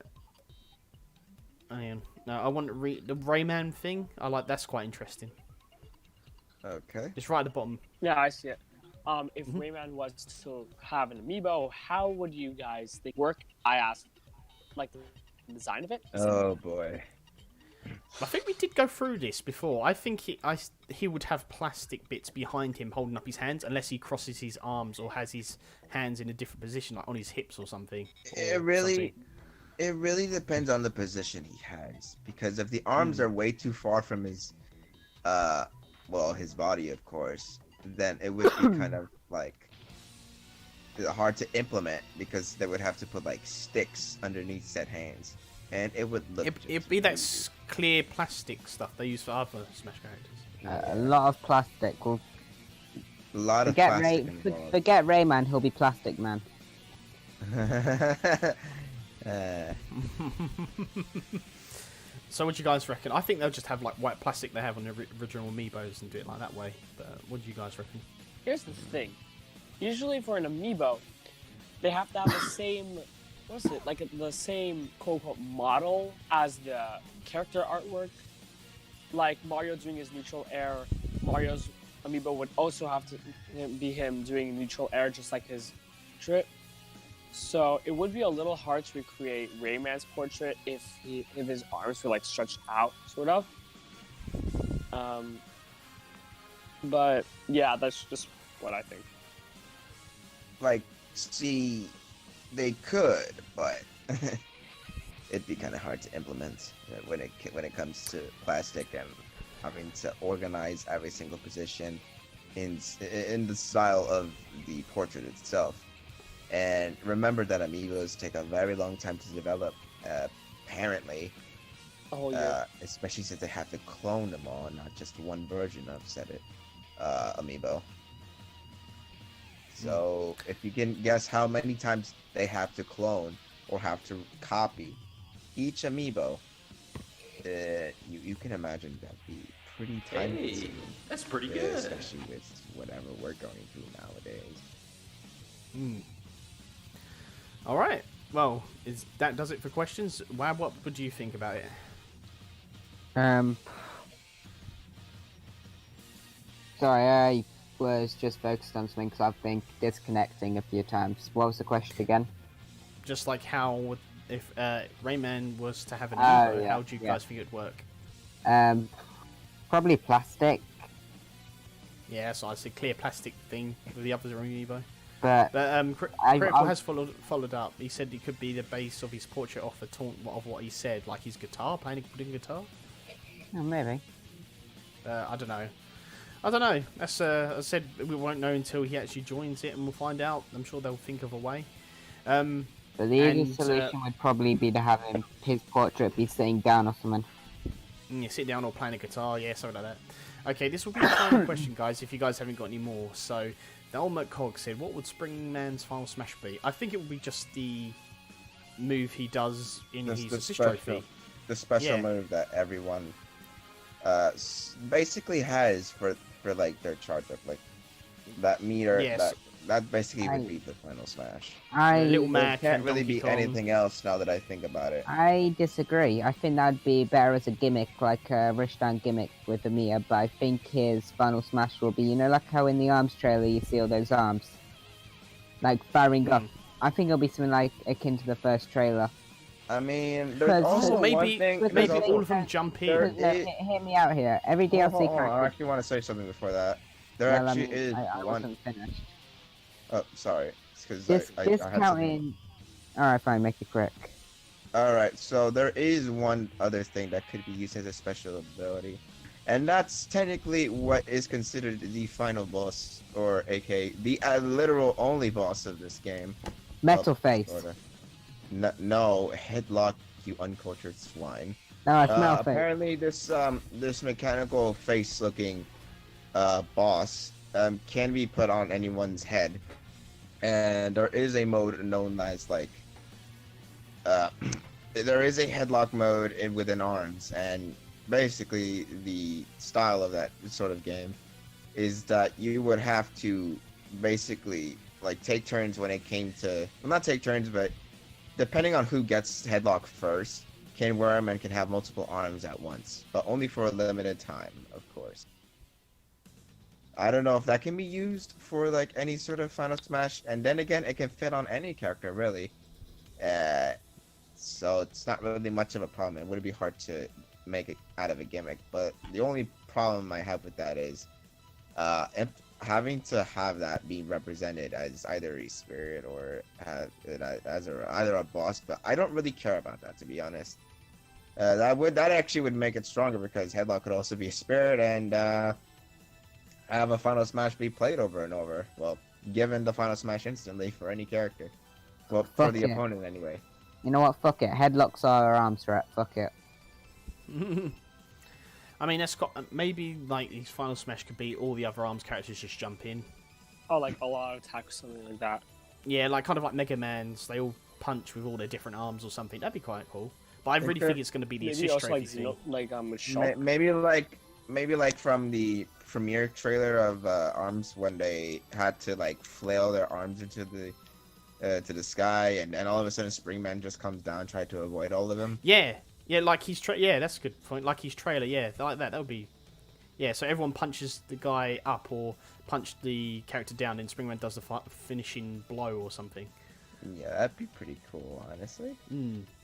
I want to read the Rayman thing. That's quite interesting. Okay. It's right at the bottom. Yeah, I see it. If Rayman was to have an amiibo, how would you guys think work? I asked, like the design of it. Oh boy. I think we did go through this before. I think he would have plastic bits behind him holding up his hands, unless he crosses his arms or has his hands in a different position, like on his hips or something. It really depends on the position he has, because if the arms are way too far from his his body, of course, then it would be kind of like hard to implement, because they would have to put like sticks underneath said hands, and it would look It'd be that clear plastic stuff they use for other Smash characters. A lot of plastic. We'll a lot of forget plastic involved. forget Rayman. He'll be Plastic Man. So what do you guys reckon? I think they'll just have like white plastic they have on the original Amiibos and do it like that way. But what do you guys reckon? Here's the thing. Usually for an amiibo, they have to have the same, the same quote-unquote model as the character artwork. Like Mario doing his neutral air, Mario's amiibo would also have to be him doing neutral air, just like his portrait. So it would be a little hard to recreate Rayman's portrait if his arms were like stretched out, sort of. But yeah, that's just what I think. Like, see, they could, but it'd be kind of hard to implement when it comes to plastic and having to organize every single position in the style of the portrait itself. And remember that amiibos take a very long time to develop, apparently. Oh yeah. Especially since they have to clone them all, not just one version of said amiibo. So if you can guess how many times they have to clone or have to copy each amiibo, you can imagine that'd be pretty time consuming. That's pretty good. Especially with whatever we're going through nowadays. All right. Well, that does it for questions. Wab, what would you think about it? Sorry, I was just focused on something because I've been disconnecting a few times. What was the question again? Just like how, if Rayman was to have an amiibo, yeah, how do you guys think it'd work? Probably plastic, Yeah, so I said clear plastic thing with the other amiibo. but Critical has followed up. He said it could be the base of his portrait off of what he said, like his guitar, playing guitar. oh, maybe. I don't know. That's as I said, we won't know until he actually joins it, and we'll find out. I'm sure they'll think of a way. But the easiest solution would probably be to have his portrait be sitting down or something. Yeah, sit down or playing a guitar, yeah, something like that. Okay, this will be the final question, guys, if you guys haven't got any more. So, the Ultimate Cog said, what would Springman's final smash be? I think it would be just the move he does in his assist trophy. The special Yeah. move that everyone basically has for like their charge up, like that meter. Yes. That basically would be the final smash. Little It Mac can't and really Donkey be Kong. anything else now that I think about it. I disagree. I think that'd be better as a gimmick, like a Rishdan gimmick with the meter, but I think his final smash will be, like how in the ARMS trailer you see all those arms, like firing up. I think it'll be something like akin to the first trailer. I mean, Because- there's also maybe- one thing. Because Maybe there's they- all also, of them jump there in. is- Hear me out here. Every DLC hold on, I character. actually want to say something before that. There Well, actually is I one. wasn't finished. Oh, sorry. It's because I had something. Discounting. Alright, fine, make it quick. Alright, so there is one other thing that could be used as a special ability. And that's technically what is considered the final boss, or aka the literal only boss of this game. Metal face. Sorta. No, headlock, you uncultured swine. No, it's metal face. Apparently this mechanical face looking boss can be put on anyone's head. And there is a mode known as like there is a headlock mode within ARMS, and basically the style of that sort of game is that you would have to basically like take turns when it came to, well, not take turns, but depending on who gets headlock first can wear them and can have multiple arms at once, but only for a limited time, of course. I don't know if that can be used for like any sort of final smash, and then again it can fit on any character really, so it's not really much of a problem. It would be hard to make it out of a gimmick, but the only problem I have with that is having to have that be represented as either a spirit or as either a boss, but I don't really care about that, to be honest. That actually would make it stronger, because headlock could also be a spirit and have a final smash be played over and over. Well, given the final smash instantly for any character. Well, for Fuck the yeah. opponent anyway. You know what? Fuck it. Headlocks are arms threat. Fuck it. I mean, that's got maybe like his final smash could be all the other arms characters just jump in. Oh, like a lot of attacks, something like that. Yeah, like kind of like Mega Man's. They all punch with all their different arms or something. That'd be quite cool. But I really think it's going to be the Maybe assist also trophy like thing. with Shulk. Maybe like from the premiere trailer of ARMS, when they had to like flail their arms into the to the sky, and all of a sudden Springman just comes down, try to avoid all of them. Yeah, like his yeah, that's a good point. Like his trailer, yeah, like that. That would be, yeah. So everyone punches the guy up or punch the character down, and Springman does the finishing blow or something. Yeah, that'd be pretty cool, honestly.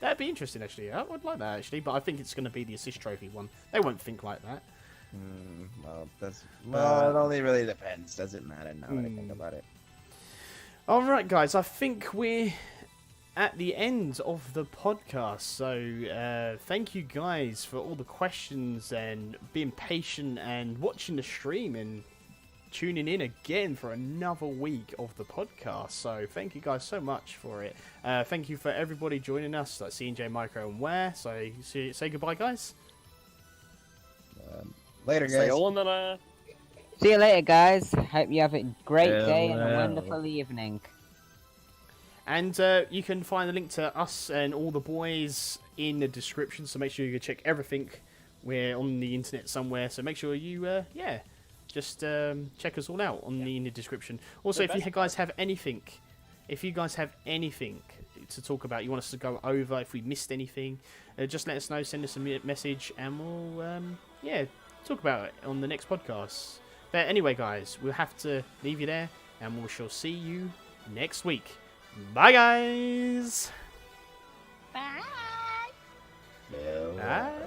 That'd be interesting, actually. I would like that, actually, but I think it's going to be the assist trophy one. They won't think like that. Well, it only really depends. Doesn't matter now that I think about it. All right, guys. I think we're at the end of the podcast. So thank you guys for all the questions and being patient and watching the stream and tuning in again for another week of the podcast. So thank you guys so much for it. Thank you for everybody joining us, like CNJ, Micro, and Where. So say goodbye, guys. Later, guys. Sayonara. See you later, guys. Hope you have a great day and a Farewell. wonderful evening. And you can find the link to us and all the boys in the description. So make sure you check everything. We're on the internet somewhere. So make sure you, just check us all out in the description. Also, if you guys have anything, to talk about, you want us to go over, if we missed anything, just let us know. Send us a message, and we'll, talk about it on the next podcast. But anyway, guys, we'll have to leave you there, and we shall see you next week. Bye, guys. Bye. Farewell. Bye.